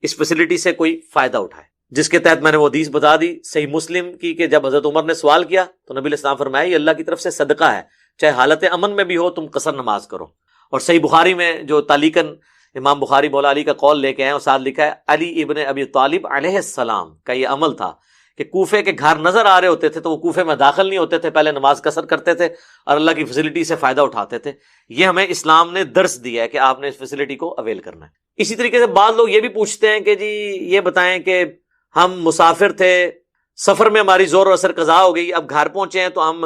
اس فیسلٹی سے کوئی فائدہ اٹھائے، جس کے تحت میں نے وہ حدیث بتا دی صحیح مسلم کی کہ جب حضرت عمر نے سوال کیا تو نبی علیہ السلام فرمایا یہ اللہ کی طرف سے صدقہ ہے، چاہے حالت امن میں بھی ہو تم قصر نماز کرو. اور صحیح بخاری میں جو تعلیقاً امام بخاری مولا علی کا قول لے کے ہیں، اور ساتھ لکھا ہے علی ابن ابی طالب علیہ السلام کا یہ عمل تھا کہ کوفے کے گھر نظر آ رہے ہوتے تھے تو وہ کوفے میں داخل نہیں ہوتے تھے، پہلے نماز قصر کرتے تھے اور اللہ کی فیسلٹی سے فائدہ اٹھاتے تھے. یہ ہمیں اسلام نے درس دیا ہے کہ آپ نے اس فیسلٹی کو اویل کرنا ہے. اسی طریقے سے بعض لوگ یہ بھی پوچھتے ہیں کہ جی یہ بتائیں کہ ہم مسافر تھے، سفر میں ہماری زور و اثر قضا ہو گئی، اب گھر پہنچے ہیں تو ہم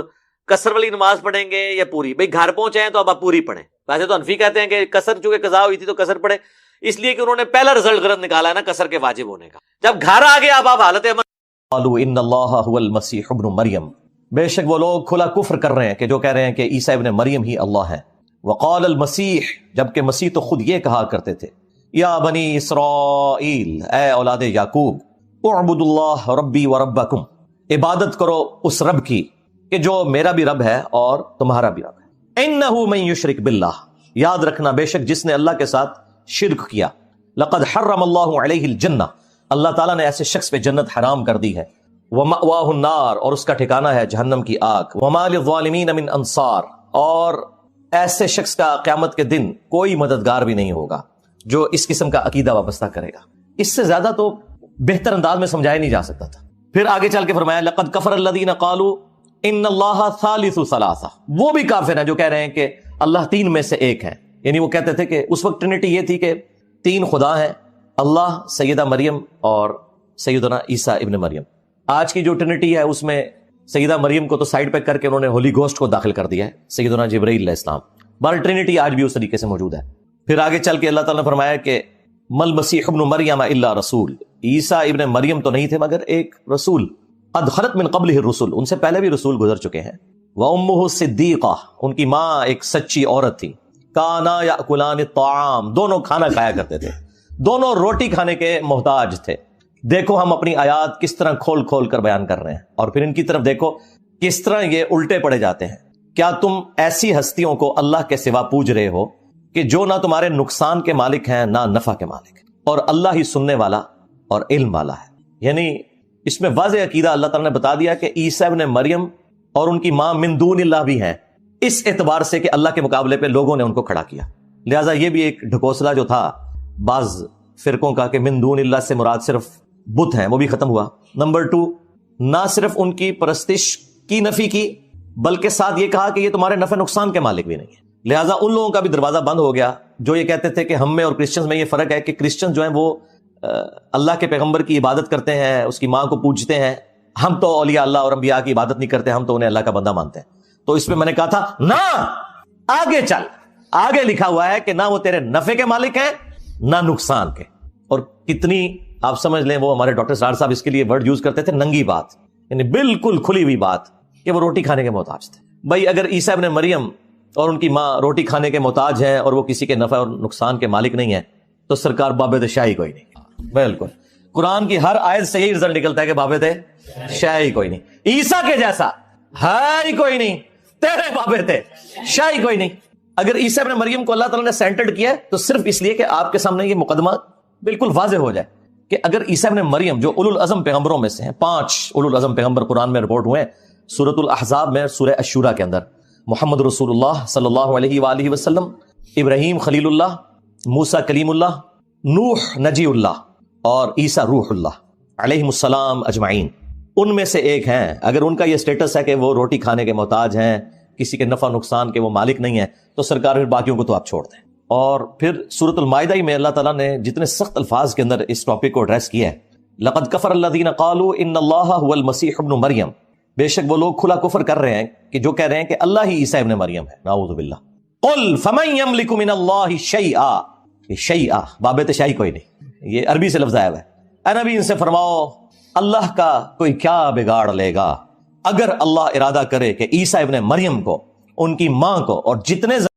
قصر والی نماز پڑھیں گے یا پوری؟ بھئی گھر پہنچے ہیں تو اب آپ پوری پڑھیں. ویسے تو حنفی کہتے ہیں کہ قصر چونکہ قضا ہوئی تھی تو قصر پڑھیں، اس لیے کہ انہوں نے پہلا رزلٹ غلط نکالا ہے نا کسر کے واجب ہونے کا. جب گھر آ گیا اب آپ حالت عمل قالوا ان اللہ هو المسیح ابن مریم، بے شک وہ لوگ کھلا کفر کر رہے ہیں کہ جو کہہ رہے ہیں کہ عیسیٰ ابن مریم ہی اللہ ہے. وقال المسیح، جبکہ مسیح تو خود یہ کہا کرتے تھے یا بنی اسرائیل، اے اولاد یعقوب، اعبدوا اللہ ربی وربکم، عبادت کرو اس رب کی کہ جو میرا بھی رب ہے اور تمہارا بھی رب ہے. انہ من یشرک باللہ، یاد رکھنا بے شک جس نے اللہ کے ساتھ شرک کیا، لقد حرم اللہ علیہ الجنہ، اللہ تعالیٰ نے ایسے شخص پہ جنت حرام کر دی ہے. ومأواہ النار، اور اس کا ٹھکانہ ہے جہنم کی آگ. وما للظالمین من انصار، اور ایسے شخص کا قیامت کے دن کوئی مددگار بھی نہیں ہوگا جو اس قسم کا عقیدہ وابستہ کرے گا. اس سے زیادہ تو بہتر انداز میں سمجھایا نہیں جا سکتا تھا. پھر آگے چل کے فرمایا لقد کفر الذین قالوا ان اللہ ثالث ثلاثہ، وہ بھی کافر ہیں جو کہہ رہے ہیں کہ اللہ تین میں سے ایک ہے. یعنی وہ کہتے تھے کہ اس وقت ٹرینٹی یہ تھی کہ تین خدا ہیں، اللہ، سیدہ مریم اور سیدنا عیسیٰ ابن مریم. آج کی جو ٹرینٹی ہے اس میں سیدہ مریم کو تو سائڈ پہ کر کے انہوں نے ہولی گوسٹ کو داخل کر دیا ہے، سیدنا جبرائیل علیہ السلام. بہر ٹرینٹی آج بھی اس طریقے سے موجود ہے. پھر آگے چل کے اللہ تعالیٰ نے فرمایا کہ مل مسیح ابن مریم الا رسول، عیسیٰ ابن مریم تو نہیں تھے مگر ایک رسول. قد خلت من قبلہ الرسل، ان سے پہلے بھی رسول گزر چکے ہیں. وامہ صدیقہ، ان کی ماں ایک سچی عورت تھی. کانا یاکلان الطعام، دونوں کھانا کھایا کرتے تھے، دونوں روٹی کھانے کے محتاج تھے. دیکھو ہم اپنی آیات کس طرح کھول کھول کر بیان کر رہے ہیں، اور پھر ان کی طرف دیکھو کس طرح یہ الٹے پڑے جاتے ہیں. کیا تم ایسی ہستیوں کو اللہ کے سوا پوج رہے ہو کہ جو نہ تمہارے نقصان کے مالک ہیں نہ نفع کے مالک، اور اللہ ہی سننے والا اور علم والا ہے. یعنی اس میں واضح عقیدہ اللہ تعالیٰ نے بتا دیا کہ عیسیٰ ابن مریم اور ان کی ماں من دون اللہ بھی ہیں، اس اعتبار سے کہ اللہ کے مقابلے پہ لوگوں نے ان کو کھڑا کیا. لہٰذا یہ بھی ایک ڈھکوسلا جو تھا بعض فرقوں کا کہ من دون اللہ سے مراد صرف بت ہیں، وہ بھی ختم ہوا. نمبر 2، نہ صرف ان کی پرستش کی نفی کی بلکہ ساتھ یہ کہا کہ یہ تمہارے نفع نقصان کے مالک بھی نہیں ہے. لہٰذا ان لوگوں کا بھی دروازہ بند ہو گیا جو یہ کہتے تھے کہ ہم میں اور کرسچنز میں یہ فرق ہے کہ کرسچن جو ہیں وہ اللہ کے پیغمبر کی عبادت کرتے ہیں، اس کی ماں کو پوجتے ہیں. ہم تو اولیاء اللہ اور انبیاء کی عبادت نہیں کرتے، ہم تو انہیں اللہ کا بندہ مانتے ہیں. تو اس میں میں نے کہا تھا نہ، آگے چل، آگے لکھا ہوا ہے کہ نہ وہ تیرے نفع کے مالک ہیں نہ نقصان کے. اور کتنی آپ سمجھ لیں، وہ ہمارے ڈاکٹر سرار صاحب اس کے لیے ورڈ یوز کرتے تھے ننگی بات، یعنی بالکل کھلی ہوئی بات کہ وہ روٹی کھانے کے محتاج تھے. بھائی اگر عیسیٰ ابن مریم اور ان کی ماں روٹی کھانے کے محتاج ہیں اور وہ کسی کے نفع اور نقصان کے مالک نہیں ہیں تو سرکار بابے دے شاہی کوئی نہیں. بالکل قرآن کی ہر آیت سے یہی رزلٹ نکلتا ہے کہ بابے دے شاہی کوئی نہیں. عیسیٰ کے جیسا ہے ہی کوئی نہیں، تیرے بابے تھے شاہی کوئی نہیں. اگر عیسیٰ ابن مریم کو اللہ تعالیٰ نے سینٹرڈ کیا تو صرف اس لیے کہ آپ کے سامنے یہ مقدمہ بالکل واضح ہو جائے کہ اگر عیسیٰ ابن مریم جو اولو العزم پیغمبروں میں سے ہیں، 5 اولو العزم پیغمبر قرآن میں رپورٹ ہوئے ہیں، سورۃ الاحزاب میں سورہ الشورى کے اندر، محمد رسول اللہ صلی اللہ علیہ وآلہ وسلم، ابراہیم خلیل اللہ، موسیٰ کلیم اللہ، نوح نجی اللہ اور عیسیٰ روح اللہ علیہ السلام اجمعین، ان میں سے ایک ہیں. اگر ان کا یہ سٹیٹس ہے کہ وہ روٹی کھانے کے محتاج ہیں، کسی کے نفع نقصان کے وہ مالک نہیں ہیں، تو سرکار پھر باقیوں کو تو آپ چھوڑ دیں. اور پھر سورۃ المائدہ میں اللہ تعالیٰ نے جتنے سخت الفاظ کے اندر اس ٹاپک کو ایڈریس کیا ہے، لقد کفر الذین قالوا ان اللہ هو المسیح ابن مریم، بے شک وہ لوگ کھلا کفر کر رہے ہیں کہ جو کہہ رہے ہیں کہ اللہ ہی عیسیٰ ابن مریم ہے، نعوذ باللہ. قل فمن یملک من اللہ شیئا، یہ شیئا بابت شاہی کوئی نہیں، یہ عربی سے لفظ آیا ہوا ہے. اے نبی ان سے فرماؤ اللہ کا کوئی کیا بگاڑ لے گا اگر اللہ ارادہ کرے کہ عیسیٰ ابن مریم کو، ان کی ماں کو اور جتنے